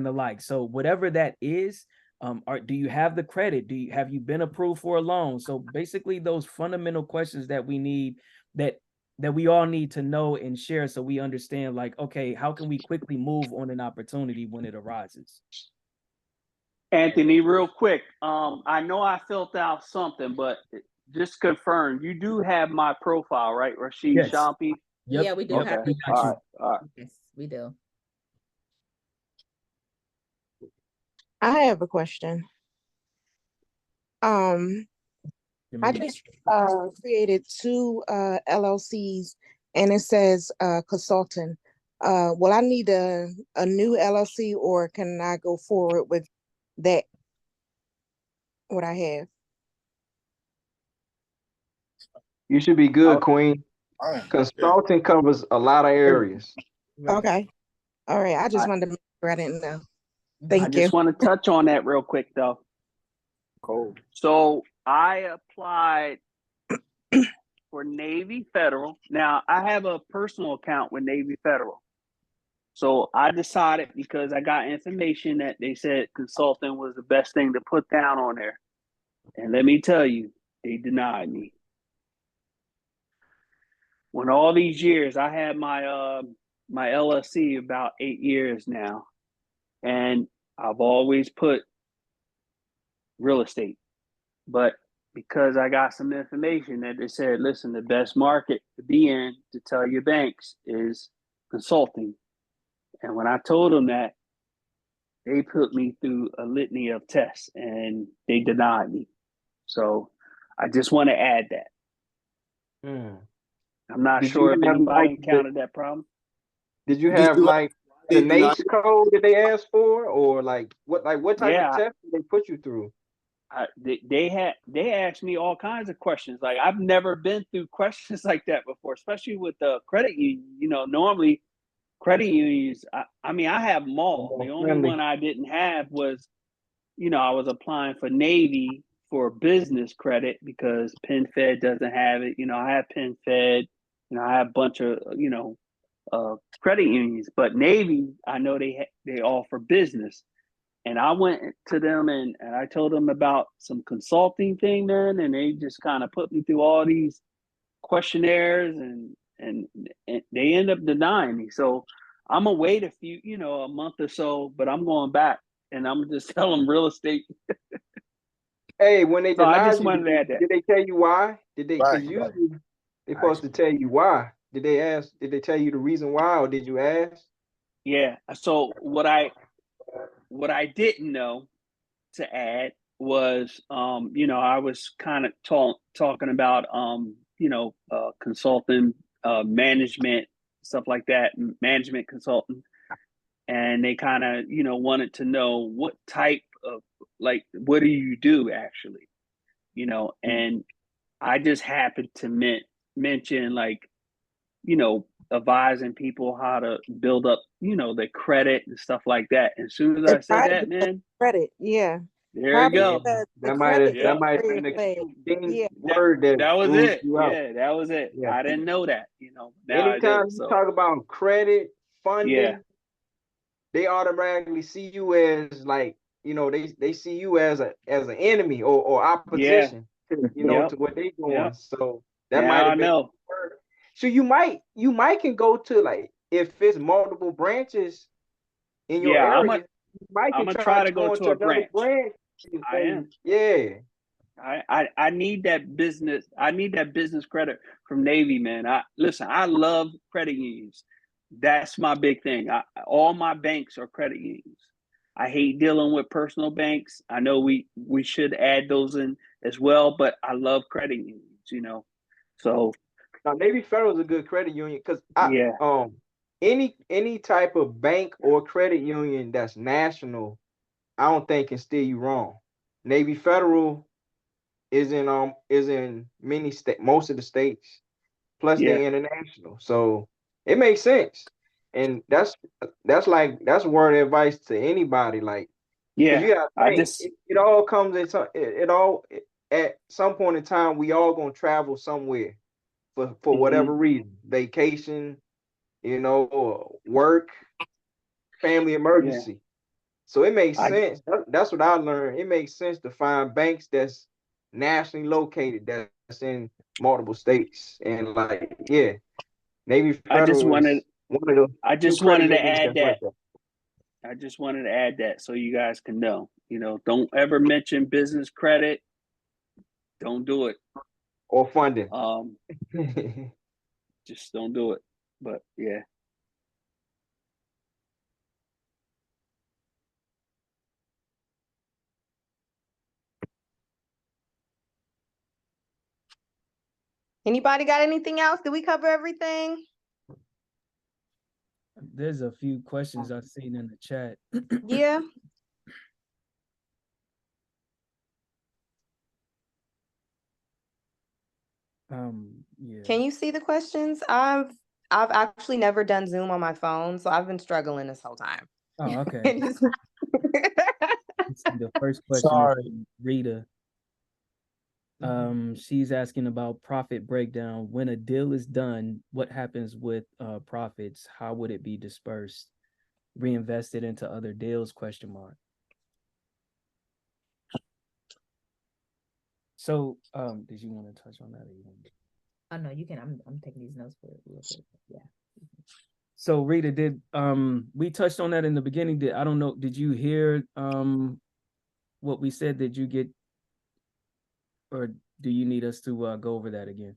the like? So whatever that is, do you have the credit? Have you been approved for a loan? So basically, those fundamental questions that we need, that we all need to know and share, so we understand, like, okay, how can we quickly move on an opportunity when it arises? Anthony, real quick, I know I filled out something, but just confirm, you do have my profile, right, Rashid Shampi? Yep. Yeah, we do have it. All right. Yes, we do. I have a question. I just created 2 LLCs, and it says consultant. Will I need a new LLC, or can I go forward with that, what I have? You should be good, Queen. Consulting covers a lot of areas. Okay. All right. I just wanted to make sure I didn't know. Thank you. I just want to touch on that real quick, though. Cool. So I applied for Navy Federal. Now, I have a personal account with Navy Federal. So I decided, because I got information that they said consulting was the best thing to put down on there. And let me tell you, they denied me. When all these years, I had my my LLC about 8 years now, and I've always put real estate. But because I got some information that they said, listen, the best market to be in, to tell your banks, is consulting. And when I told them that, they put me through a litany of tests and they denied me. So I just want to add that. I'm not sure if anybody encountered that problem. Did you have like the NACE code that they asked for, or like what type of test did they put you through? They asked me all kinds of questions. Like, I've never been through questions like that before, especially with the credit union. Normally credit unions, I mean, I have them all. The only one I didn't have was, I was applying for Navy for business credit because PenFed doesn't have it. I have PenFed, I have a bunch of, credit unions, but Navy, I know they offer business. And I went to them and I told them about some consulting thing, man, and they just kind of put me through all these questionnaires and they end up denying me. So I'm gonna wait a month or so, but I'm going back and I'm just telling them real estate. Hey, when they So I denied just you, wanted to add that. did they tell you why? Did they? Right. Because usually they're supposed to tell you why. Did they ask? Did they tell you the reason why, or did you ask? Yeah. So what I didn't know to add was, I was kind of talking about, consulting, management, stuff like that, management consultant. And they kind of, wanted to know what type of, like, what do you do actually, and I just happened to mention, like, advising people how to build up, their credit and stuff like that. As soon as I said that, man, credit, yeah. there you go. The That credit might have been the key word That was ruled it. you out. Yeah, that was it. Yeah. I didn't know that, now I Anytime do. you So talk about credit funding, yeah, they automatically see you as like, they see you as an enemy or opposition to, Yep. to what they doing. Yep. So that Now might I have been know. so you might can go to, like, if it's multiple branches in your Yeah, area, you might I'm can gonna try try to to go go to into a another branch. branch. I am. Yeah. I need that business. I need that business credit from Navy, man. I love credit unions. That's my big thing. All my banks are credit unions. I hate dealing with personal banks. I know we should add those in as well, but I love credit unions, So Now, Navy Federal is a good credit union because yeah. Any type of bank or credit union that's national, I don't think can steer you wrong. Navy Federal is in most of the states, plus Yeah. they're international, so it makes sense. And that's word of advice to anybody, like, because you Yeah. gotta I think just it all comes at some point in time. We all gonna travel somewhere for whatever reason, vacation, or work, family emergency. So it makes sense. That's what I learned. It makes sense to find banks that's nationally located, that's in multiple states. And, like, yeah, Navy Federal is one of the I few just credit wanted to unions add that's like that. that. I just wanted to add that so you guys can know. Don't ever mention business credit. Don't do it. Or funding. Just don't do it. But yeah. Anybody got anything else? Did we cover everything? There's a few questions I've seen in the chat. Yeah. Yeah. Can you see the questions? I've actually never done Zoom on my phone, so I've been struggling this whole time. Oh, okay. The first question is from Rita. She's asking about profit breakdown. When a deal is done, what happens with profits? How would it be dispersed? Reinvested into other deals? ? So, did you want to touch on that? Oh no, you can. I'm taking these notes for it real quick. Yeah. So Rita, did we touched on that in the beginning? I don't know. Did you hear what we said? Did you get, or do you need us to go over that again?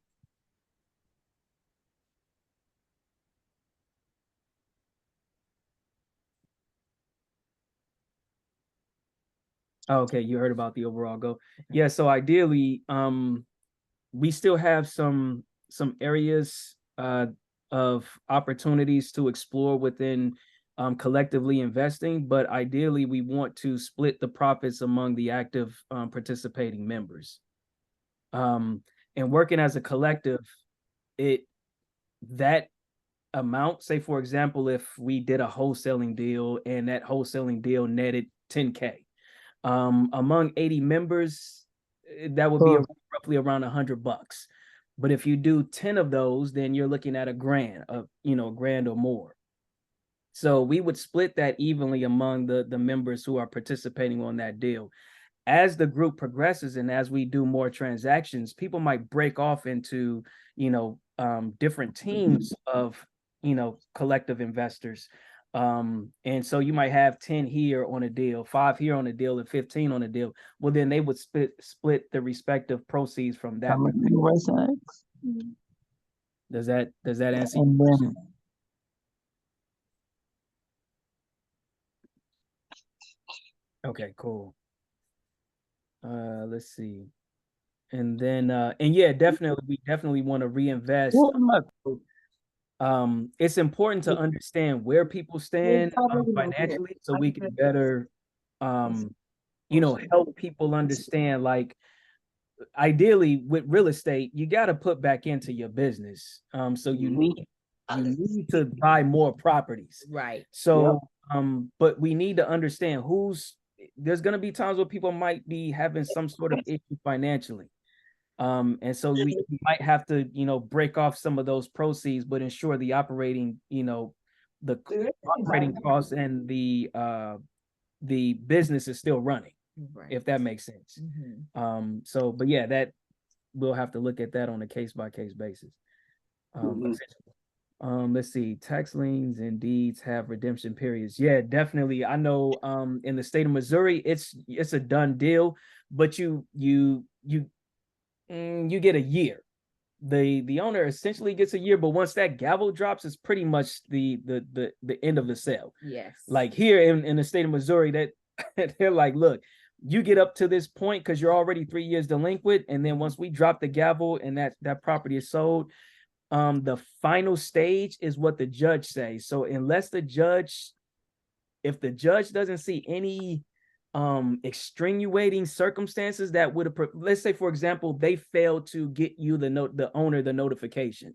Oh, okay, you heard about the overall goal. Yeah, so ideally, we still have some areas of opportunities to explore within collectively investing, but ideally we want to split the profits among the active participating members. And working as a collective, that amount, say for example, if we did a wholesaling deal and that wholesaling deal netted 10K, among 80 members, that would be roughly around $100. But if you do 10 of those, then you're looking at $1,000 of, $1,000 or more. So we would split that evenly among the members who are participating on that deal. As the group progresses and as we do more transactions, people might break off into, different teams of, collective investors. And so you might have 10 here on a deal, 5 here on a deal, and 15 on a deal. Well, then they would split the respective proceeds from that. Does that answer? Okay, cool. Let's see. And then and yeah, we definitely want to reinvest. It's important to understand where people stand financially so we can better help people understand, like, ideally with real estate, you got to put back into your business. So you need to buy more properties. Right. So but we need to understand there's going to be times where people might be having some sort of issue financially. And so we might have to, break off some of those proceeds, but ensure the operating, the operating costs and the business is still running, if that makes sense. So, but yeah, that we'll have to look at that on a case-by-case basis. Let's see, tax liens and deeds have redemption periods. Yeah, definitely. I know in the state of Missouri, it's a done deal, but you get a year. The owner essentially gets a year, but once that gavel drops, it's pretty much the end of the sale. Yes. Like here in the state of Missouri, that they're like, look, you get up to this point because you're already 3 years delinquent, and then once we drop the gavel and that property is sold, the final stage is what the judge says. So unless if the judge doesn't see any extenuating circumstances that would have, let's say, for example, they failed to get you the owner the notification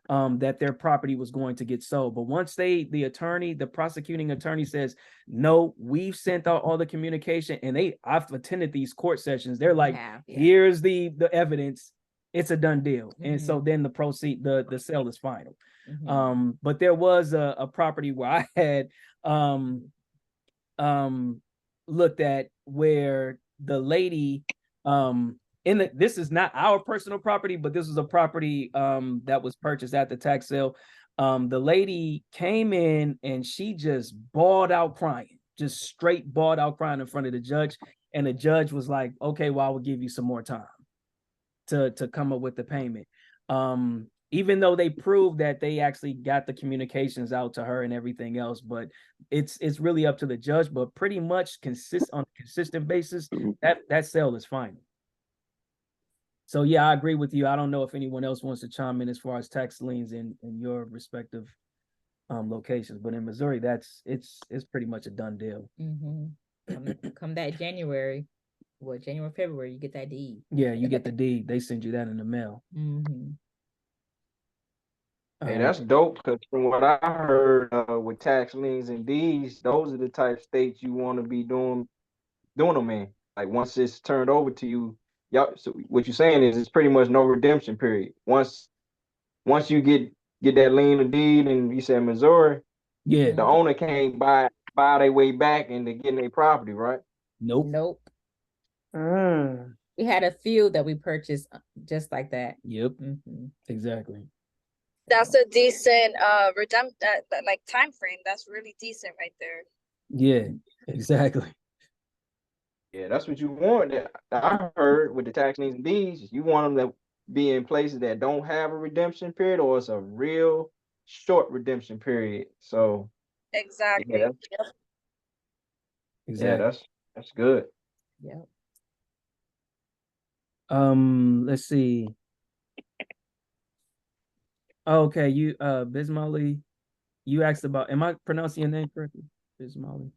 that their property was going to get sold, but once the prosecuting attorney says, no, we've sent out all the communication, and I've attended these court sessions, they're like, here's the evidence, it's a done deal. And so then the sale is final. But there was a property where I had looked at where the lady this is not our personal property, but this was a property that was purchased at the tax sale. The lady came in and she just bawled out crying, just straight bawled out crying in front of the judge. And the judge was like, okay, well, I will give you some more time to come up with the payment. Even though they proved that they actually got the communications out to her and everything else, but it's really up to the judge. But pretty much on a consistent basis, that sale is final. So yeah, I agree with you. I don't know if anyone else wants to chime in as far as tax liens in your respective locations, but in Missouri, it's pretty much a done deal. Come that January, February, you get that deed. Yeah, you get the deed. They send you that in the mail. Hey, that's dope, because from what I heard with tax liens and deeds, those are the type of states you want to be doing them in. Like once it's turned over to you, so what you're saying is it's pretty much no redemption period. Once you get that lien or deed, and you said Missouri, the owner can't buy their way back into getting their property, right? Nope. We had a few that we purchased just like that. Yep. Exactly. That's a decent like time frame. That's really decent right there. Yeah, exactly. Yeah, that's what you want. I heard with the tax liens and deeds, you want them to be in places that don't have a redemption period, or it's a real short redemption period. So exactly. Yeah, that's good. Yep. Let's see. Okay, you Bismali, you asked about, am I pronouncing your name correctly? Bismali.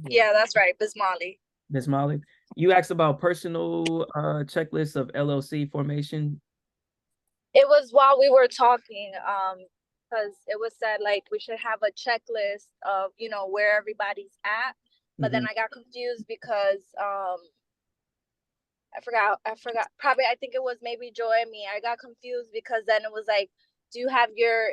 Yeah, that's right, Bismali. You asked about personal checklists of LLC formation. It was while we were talking, because it was said like we should have a checklist of where everybody's at, but then I got confused because I forgot. Probably, I think it was maybe Joy and me. I got confused because then it was like, do you have your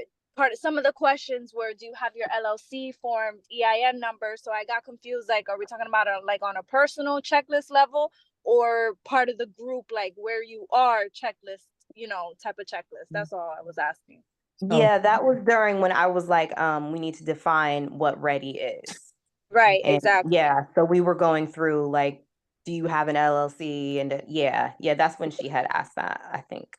some of the questions were, do you have your LLC formed, EIN number? So I got confused. Like, are we talking about like on a personal checklist level or part of the group, like where you are checklist, type of checklist? That's all I was asking. Yeah, that was during when I was like, we need to define what ready is. Right, And exactly. yeah, so we were going through like, do you have an LLC? And yeah, that's when she had asked that, I think.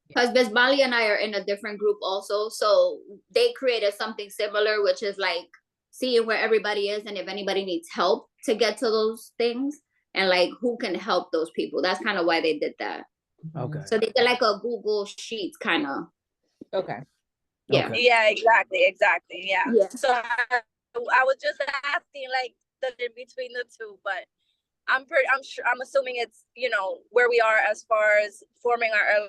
Because Miss Molly and I are in a different group also, so they created something similar, which is like seeing where everybody is and if anybody needs help to get to those things and like who can help those people. That's kind of why they did that. Okay. So they did like a Google Sheets kind of. Okay. Yeah. Okay. Yeah, exactly. Yeah. So I was just asking like the in between the two, but I'm assuming it's, where we are as far as forming our.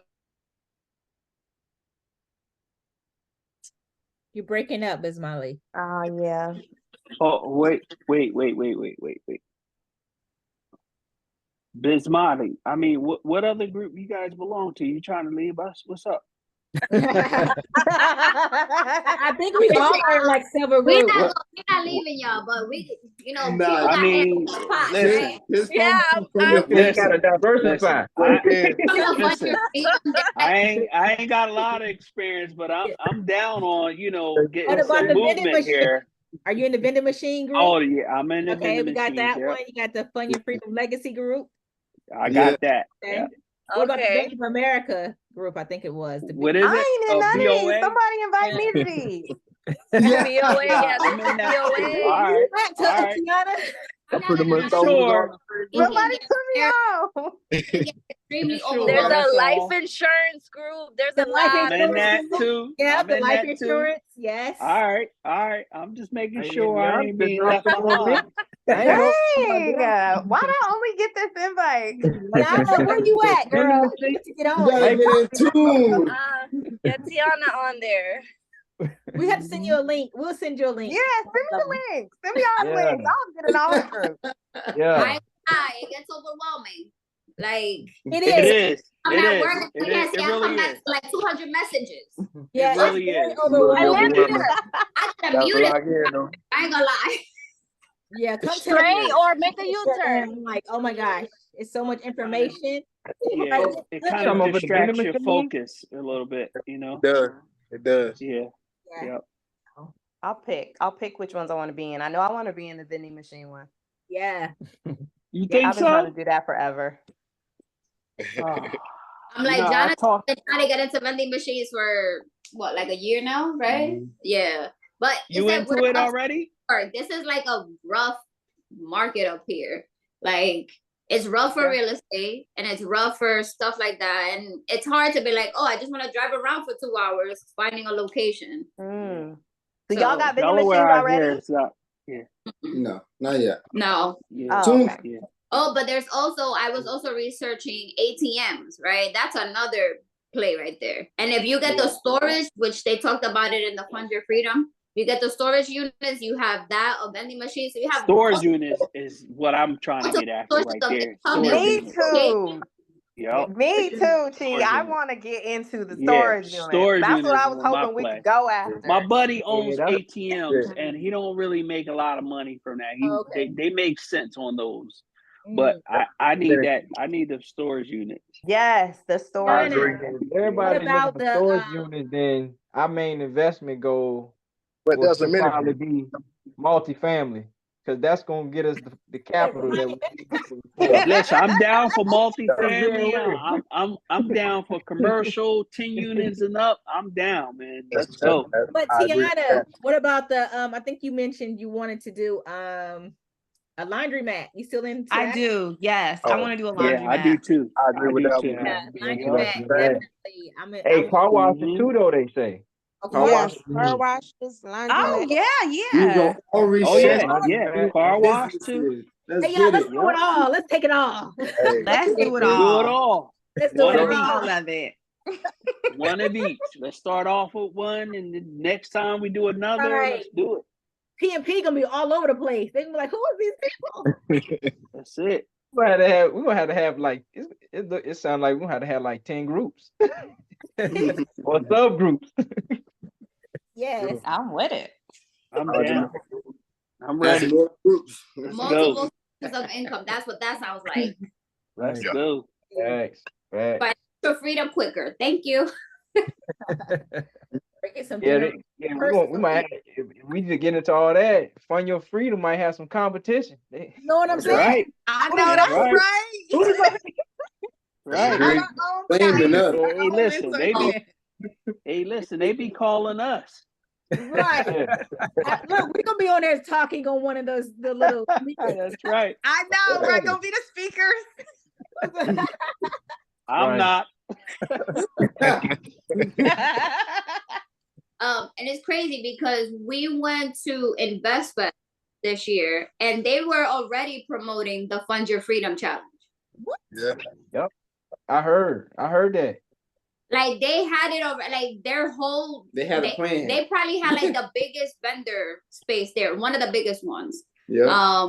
You're breaking up, Ms. Molly. Yeah. Oh, wait. Bismarck, I mean, what other group you guys belong to? You trying to leave us? What's up? I think we all are like several We're groups. not leaving y'all, but we, Nah, people I got mean, pots, listen, right? Yeah, You gotta diversify. Listen, I ain't got a lot of experience, but I'm down on getting What about some the vending movement machine? here. Are you in the vending machine group? Oh yeah, I'm in the Okay, we vending got machines. that Yep. one. You got the Fund Your Freedom Legacy group. I got that. Okay. Yeah. What about the Bank of America group? I think it was. What is it? I ain't in none of these. BOA? Somebody invite me to these. BOA, yeah, I'm in that. BOA. All right. All right. Tiana? That pretty much Sure. Somebody put me on. Extremely Sure. There's overwhelming. a life insurance group. There's The a life lot. I'm in that too. Yeah, I'm the in life that too. insurance. Yes. All right. I'm just making Hey, sure I ain't being left y'all behind. Dang, why do I only get this invite? Tiana, where you at, girl? You need to get on. gotta get in tune. Get Tiana on there. We have to send you a link. We'll send you a link. Yeah, send me the links. Send me all the links. I'll get in all the groups. Yeah. It gets overwhelming. Like It It is. is. I'm It at is. work. It Yes, is. It I really come back is. to like 200 messages. Yeah, It really it's very is. overwhelming. I gotta mute it. I ain't gonna lie. Yeah, come to Straight or make a U-turn. I'm like, oh my gosh, it's so much information. Yeah, it kind of distracts your focus a little bit, It does. It does. Yeah. Yeah. I'll pick which ones I want to be in. I know I want to be in the vending machine one. Yeah. You think I've been trying to do that forever. I'm like, Jonathan's been trying to get into vending machines for what, like a year now, right? Mm-hmm. Yeah. But you into it already? This is like a rough market up here. Like it's rough for real estate and it's rough for stuff like that. And it's hard to be like, oh, I just want to drive around for 2 hours finding a location. So y'all got vending machines Delaware out already? here is up. Yeah. No, not yet. No. Yeah. Oh, okay. Yeah. Oh, but there's also, I was also researching ATMs, right? That's another play right there. And if you get the storage, which they talked about it in the Fund Your Freedom, you get the storage units, you have that, a vending machine. So you have storage units is what I'm trying to get after right there. Me too. Yep. Me too, Chi. I want to get into the storage units. That's what I was hoping we could go after. My buddy owns ATMs and he don't really make a lot of money from that. They make sense on those. But I need that. I need the storage units. Yes, the storage. Everybody looking for storage units, then our main investment goal but will probably be multifamily. Because that's gonna get us the capital that we need. Listen, I'm down for multifamily. I'm down for commercial, 10 units and up. I'm down, man. Let's go. But Tiana, what about the I think you mentioned you wanted to do a laundromat. You still into that? I do, yes. I want to do a laundromat. Yeah, I do too. I agree with that one. one. Definitely. Hey, car wash too, though, they say. Car washes, laundry. Oh, yeah. Oh, yeah. Car wash too. Let's do it all. Let's take it all. Let's do it all. Let's do it all. Love it. One of each. Let's start off with one, and the next time we do another, let's do it. P&P gonna be all over the place. They gonna be like, who are these people? That's it. we're gonna have to have like it sounds like we're gonna have to have like 10 groups or subgroups. Yes. I'm with it. I'm down. I'm That's ready. more groups. Multiple sources of income. That's what that sounds like. Let's Yeah. go. Facts. Financial freedom quicker. Thank you. Get some Yeah, dinner. we might have, if we just get into all that. Fund Your Freedom might have some competition. You know what I'm That's saying? right. I know That's that's right. right. Right. Great. Flaming up. Hey, listen, they be calling us. Right. Look, we're gonna be on there talking on one of those the little That's right. I know. We're gonna be the speakers. I'm not. And it's crazy because we went to InvestFest this year and they were already promoting the Fund Your Freedom Challenge. Yeah. Yep. I heard that. Like they had it over, like their whole. They had a plan. They probably had like the biggest vendor space there, one of the biggest ones. Yeah.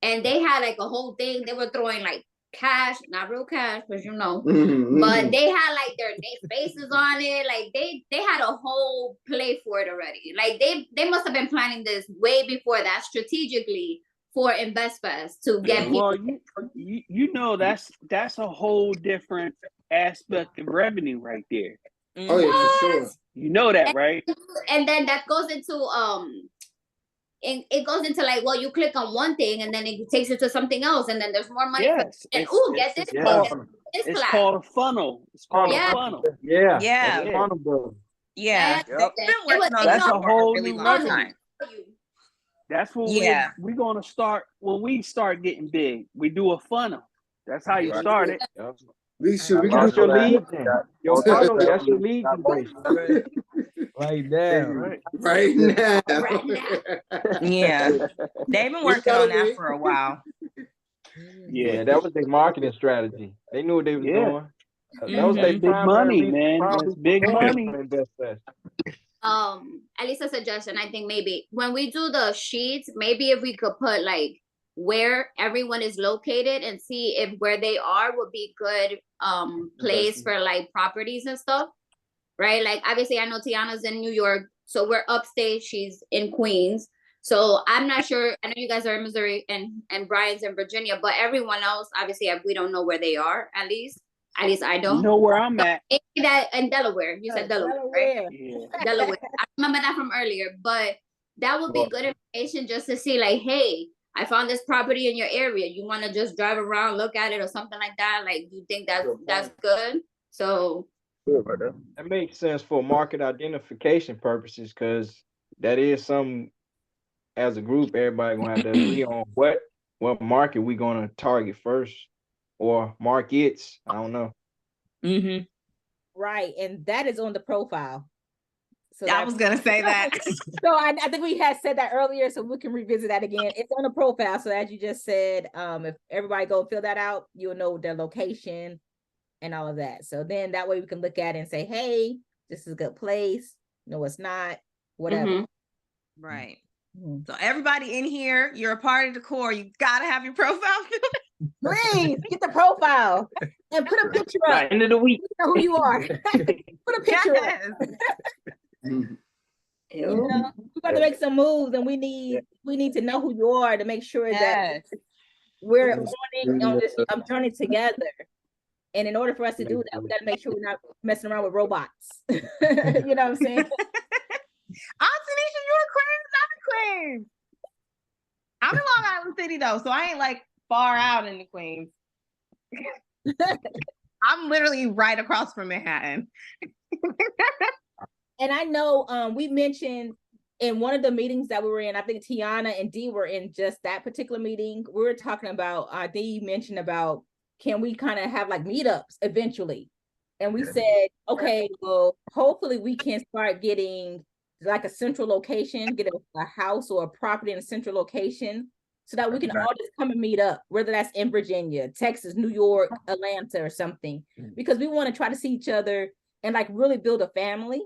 And they had like a whole thing. They were throwing like cash, not real cash, because you know, Mm-hmm. but they had like their faces on it. Like they had a whole play for it already. Like they must have been planning this way before that strategically for InvestFest to get people. Well, you know that's a whole different aspect of revenue right there. Oh yeah, for sure. You know that, right? And then that goes into it goes into like, well, you click on one thing and then it takes you to something else, and then there's more money. Yes. And get this. It's called a funnel. It's called a funnel. Yeah. Yeah. Funnel building. Yeah. Yep. That's a whole new long revenue. time. That's what we're gonna start when we start getting big. We do a funnel. That's how you start it. Yep. We can That's do your lead gen. Your funnel, that's your lead generation. Right now. right now. Yeah. They've been working on that for a while. Yeah, that was their marketing strategy. They knew what they was doing. That was their big money, man. That's big money. At least a suggestion. I think maybe when we do the sheets, maybe if we could put like where everyone is located and see if where they are would be good place for like properties and stuff, right? Like obviously I know Tiana's in New York, so we're upstate, she's in Queens, so I'm not sure. I know you guys are in Missouri and Brian's in Virginia, but everyone else obviously we don't know where they are. At least I don't. You know where I'm at. That in Delaware. You said Delaware, right? Yeah. Delaware. I remember that from earlier, but that would be good information just to see like, hey, I found this property in your area. You want to just drive around, look at it or something like that? Like, you think that's good? So that makes sense for market identification purposes, because that is some, as a group, everybody gonna have to agree on what market we gonna target first, or markets. I don't know. Mm-hmm. Right, and that is on the profile. So I was gonna say that. So I think we had said that earlier, so we can revisit that again. It's on the profile. So as you just said, if everybody go fill that out, you'll know their location and all of that. So then that way we can look at it and say, hey, this is a good place. No, it's not. Whatever. Mm-hmm. Right. Mm-hmm. So everybody in here, you're a part of the core. You gotta have your profile filled. Please get the profile and put a picture up. By end of the week. You know who you are. Put a picture up. You know, we got to make some moves, and we need to know who you are to make sure that we're on this journey together. And in order for us to do that, we got to make sure we're not messing around with robots. You know what I'm saying? Tanisha, you in Queens? I'm in Queens. I'm in Long Island City though, so I ain't like far out in the Queens. I'm literally right across from Manhattan. And I know we mentioned in one of the meetings that we were in, I think Tiana and Dee were in just that particular meeting. We were talking about, Dee mentioned about, can we kind of have like meetups eventually? And we said, okay, well, hopefully we can start getting like a central location, get a house or a property in a central location so that we can all just come and meet up, whether that's in Virginia, Texas, New York, Atlanta or something, because we want to try to see each other and like really build a family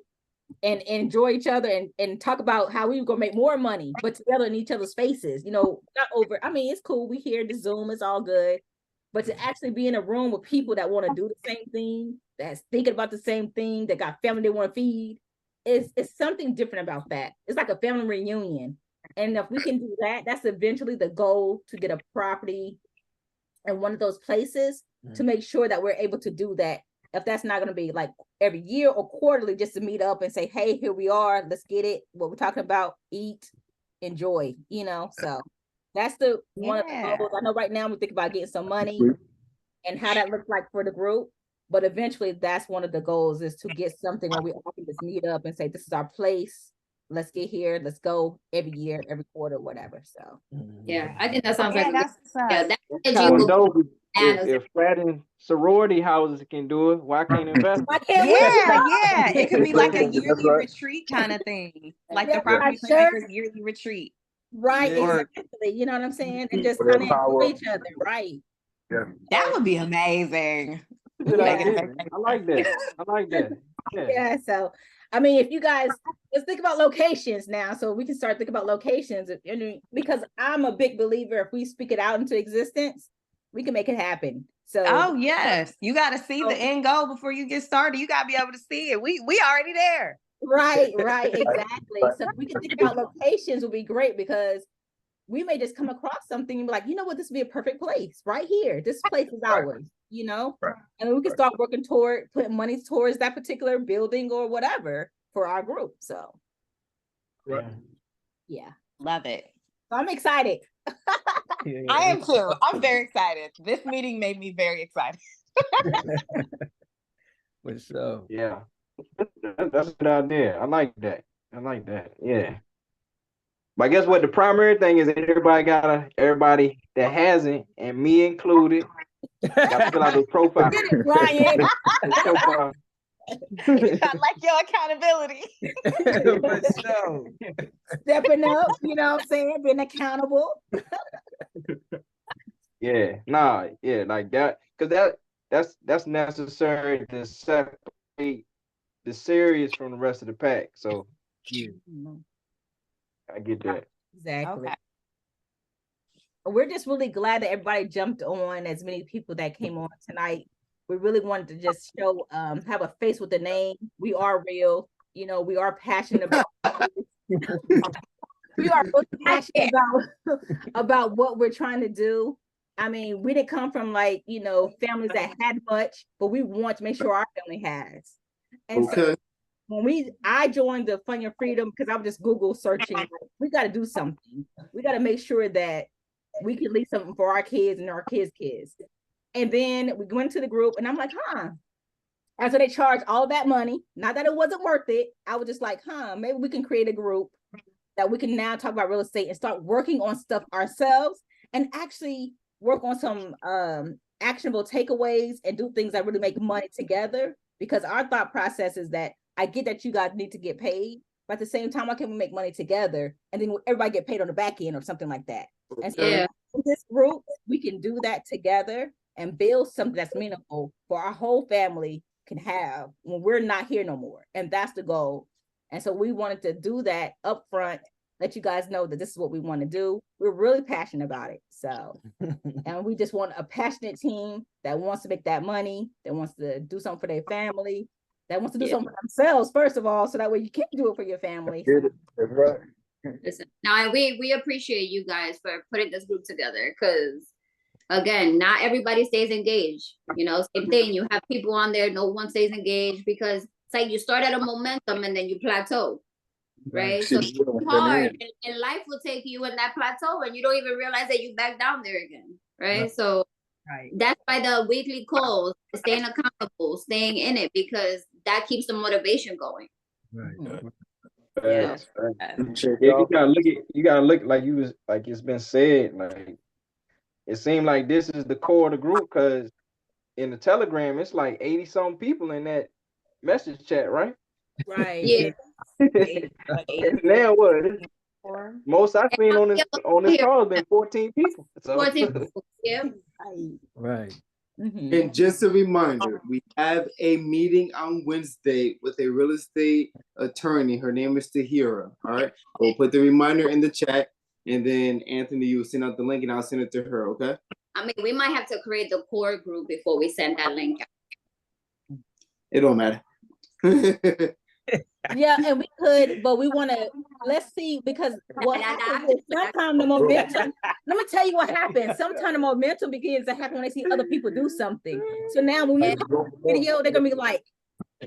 and enjoy each other and talk about how we were gonna make more money, but together in each other's faces, you know, not over. I mean, it's cool. We hear the Zoom, it's all good, but to actually be in a room with people that want to do the same thing, that's thinking about the same thing, that got family they want to feed, it's something different about that. It's like a family reunion. And if we can do that, that's eventually the goal, to get a property in one of those places to make sure that we're able to do that. If that's not going to be like every year or quarterly, just to meet up and say, hey, here we are, let's get it. What we're talking about, eat, enjoy, you know? So that's the one of the goals. I know right now we think about getting some money and how that looks like for the group, but eventually that's one of the goals, is to get something where we all can just meet up and say, this is our place. Let's get here. Let's go every year, every quarter, whatever. So yeah, I think that sounds like that's that's kind of dope. If frat and sorority houses can do it, why can't invest? Yeah. It could be like a yearly retreat kind of thing, like the Property Playmakers yearly retreat. Right, exactly. You know what I'm saying? And just kind of enjoy each other, right? Yeah, that would be amazing. Good idea. I like that. I like that. Yeah. So, I mean, if you guys, let's think about locations now, so we can start thinking about locations. Because I'm a big believer, if we speak it out into existence, we can make it happen. So, oh yes, you got to see the end goal before you get started. You got to be able to see it. We already there. Right, exactly. So we can think about locations would be great, because we may just come across something and be like, you know what, this would be a perfect place right here. This place is ours, you know? And we can start working toward putting money towards that particular building or whatever for our group. So yeah. Love it. So I'm excited. I am too. I'm very excited. This meeting made me very excited. So yeah, that's a good idea. I like that. Yeah. But I guess what the primary thing is, everybody that hasn't, and me included, got to fill out those profiles. Brian. I like your accountability. Stepping up, you know what I'm saying? Being accountable. Like that, because that's necessary to separate the serious from the rest of the pack. So I get that. Exactly. Okay. We're just really glad that everybody jumped on, as many people that came on tonight. We really wanted to just show, have a face with the name. We are real, you know, we are passionate about we are really passionate about what we're trying to do. I mean, we didn't come from, like, you know, families that had much, but we want to make sure our family has. And so when I joined the Fund Your Freedom, because I was just Google searching, we got to do something. We got to make sure that we can leave something for our kids and our kids' kids. And then we went to the group, and I'm like, and so they charge all that money. Not that it wasn't worth it. I was just like, maybe we can create a group that we can now talk about real estate and start working on stuff ourselves, and actually work on some actionable takeaways and do things that really make money together. Because our thought process is that, I get that you guys need to get paid, but at the same time, why can't we make money together and then everybody get paid on the back end or something like that? And so in this group, we can do that together and build something that's meaningful for our whole family can have when we're not here no more. And that's the goal. And so we wanted to do that up front, let you guys know that this is what we want to do. We're really passionate about it. So, and we just want a passionate team that wants to make that money, that wants to do something for their family, that wants to do something for themselves, first of all, so that way you can do it for your family. That's right. Listen, now we appreciate you guys for putting this group together, because again, not everybody stays engaged. You know, same thing. You have people on there, no one stays engaged, because it's like you start at a momentum and then you plateau, right? So it's hard, and life will take you in that plateau, and you don't even realize that you back down there again, right? So that's why the weekly calls, staying accountable, staying in it, because that keeps the motivation going. You gotta look like it's been said, like it seemed like this is the core of the group, because in the Telegram it's like 80-something people in that message chat, right? Right. Now what? Most I've seen on this call has been 14 people. So. 14 people. Yeah. Right. And just a reminder, we have a meeting on Wednesday with a real estate attorney. Her name is Tahira. All right. We'll put the reminder in the chat, and then Anthony, you'll send out the link and I'll send it to her. Okay. I mean, we might have to create the core group before we send that link out. It don't matter. Yeah, and we could, but we want to, let's see, because what happens is sometimes the momentum, let me tell you what happens. Sometimes the momentum begins to happen when they see other people do something. So now when we post a video, they're gonna be like,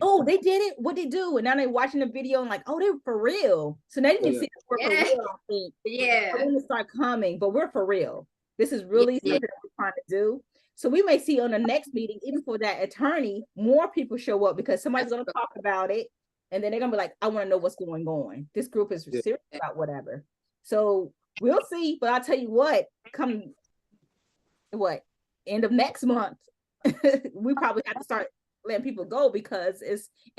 oh, they did it, what they do? And now they're watching the video and like, oh, they're for real. So now you can see we're for real, I think. Yeah. We're gonna start coming, but we're for real. This is really something that we're trying to do. So we may see on the next meeting, even for that attorney, more people show up because somebody's gonna talk about it. And then they're gonna be like, I want to know what's going on. This group is serious about whatever. So we'll see. But I'll tell you what, come end of next month, we probably have to start letting people go because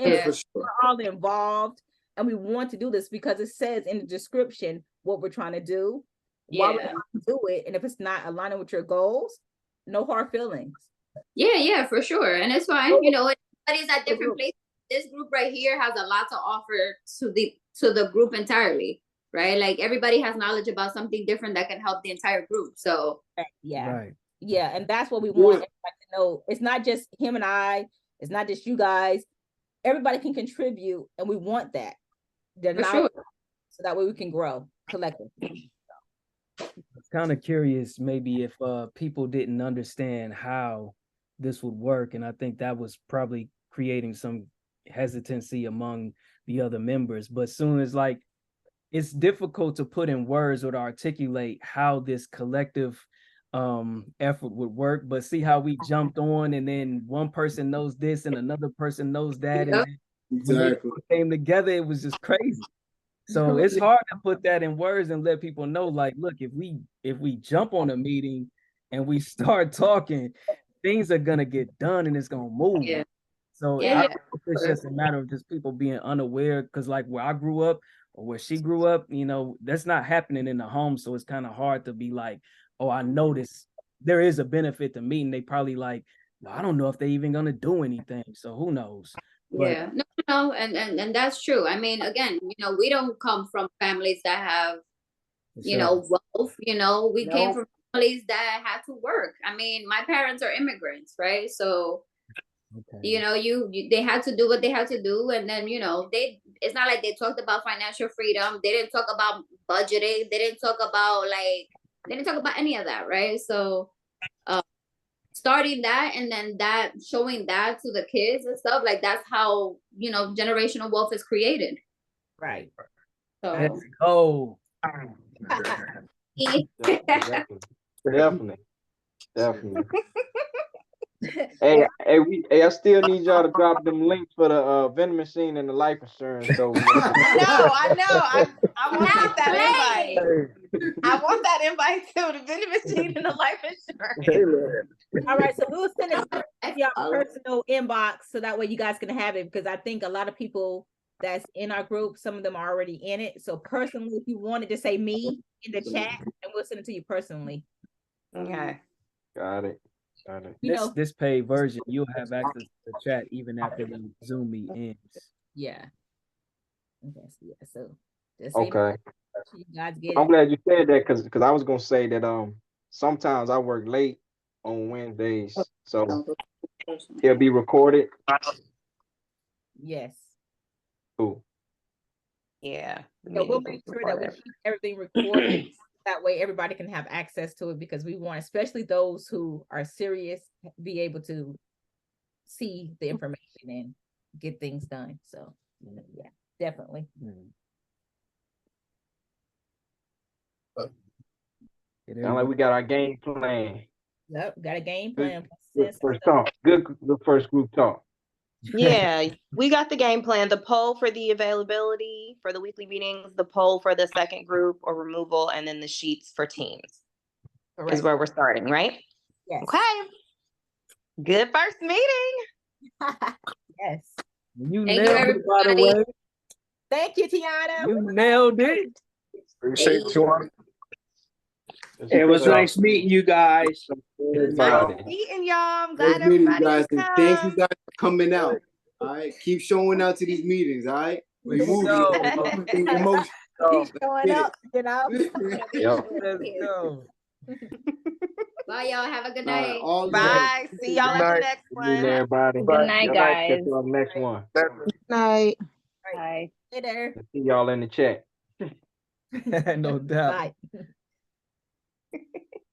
we're all involved and we want to do this because it says in the description what we're trying to do, why we're trying to do it. And if it's not aligning with your goals, no hard feelings. Yeah, for sure. And it's fine. You know, everybody's at different places. This group right here has a lot to offer to the group entirely, right? Like everybody has knowledge about something different that can help the entire group. So and that's what we want everybody to know. It's not just him and I, it's not just you guys. Everybody can contribute, and we want that. So that way we can grow collectively. I was kind of curious, maybe if people didn't understand how this would work, and I think that was probably creating some hesitancy among the other members. But soon as like it's difficult to put in words or to articulate how this collective effort would work, but see how we jumped on and then one person knows this and another person knows that, and when they came together, it was just crazy. So it's hard to put that in words and let people know, like, look, if we jump on a meeting and we start talking, things are gonna get done and it's gonna move. So it's just a matter of just people being unaware, because like where I grew up or where she grew up, you know, that's not happening in the home. So it's kind of hard to be like, oh, I noticed there is a benefit to meeting. They probably like, well, I don't know if they're even gonna do anything. So who knows? But, no, and that's true. I mean, again, you know, we don't come from families that have, you know, wealth. You know, we came from families that had to work. I mean, my parents are immigrants, right? So you know, they had to do what they had to do, and then you know, it's not like they talked about financial freedom. They didn't talk about budgeting. They didn't talk about any of that, right? So starting that and then showing that to the kids and stuff, like that's how, you know, generational wealth is created. Right. So let's go. Definitely. Hey, I still need y'all to drop them links for the vending machine and the life insurance. So I know. I want that invite. I want that invite to the vending machine and the life insurance. All right, so we'll send it to your personal inbox so that way you guys can have it, because I think a lot of people that's in our group, some of them are already in it. So personally, if you wanted to say me in the chat, and we'll send it to you personally. Okay. Got it. This paid version, you'll have access to the chat even after the Zoom meet ends. Yeah. So okay. You guys get I'm glad you said that because I was gonna say that sometimes I work late on Wednesdays, so it'll be recorded. Yes. Cool. Yeah. So we'll make sure that we keep everything recorded. That way everybody can have access to it, because we want, especially those who are serious, be able to see the information and get things done. So yeah, definitely. Sound like we got our game plan. Yep, got a game plan. Good first talk. Good first group talk. Yeah, we got the game plan. The poll for the availability for the weekly meetings, the poll for the second group or removal, and then the sheets for teams. Correct. Is where we're starting, right? Yes. Okay. Good first meeting. Yes. You nailed it, by the way. Thank you, Tiana. You nailed it. Appreciate you. It was nice meeting you guys. Nice meeting y'all. I'm glad everybody come. Thank you guys for coming out. All right, keep showing out to these meetings. All right, we moving. Keep showing up, you know. Yep. Let's go. Bye, y'all. Have a good All right, night. all good. Bye. See y'all at the next Good evening, one. everybody. Good night, Catch guys. you on the next one. Night. Bye. Later. See y'all in the chat. No doubt. Bye.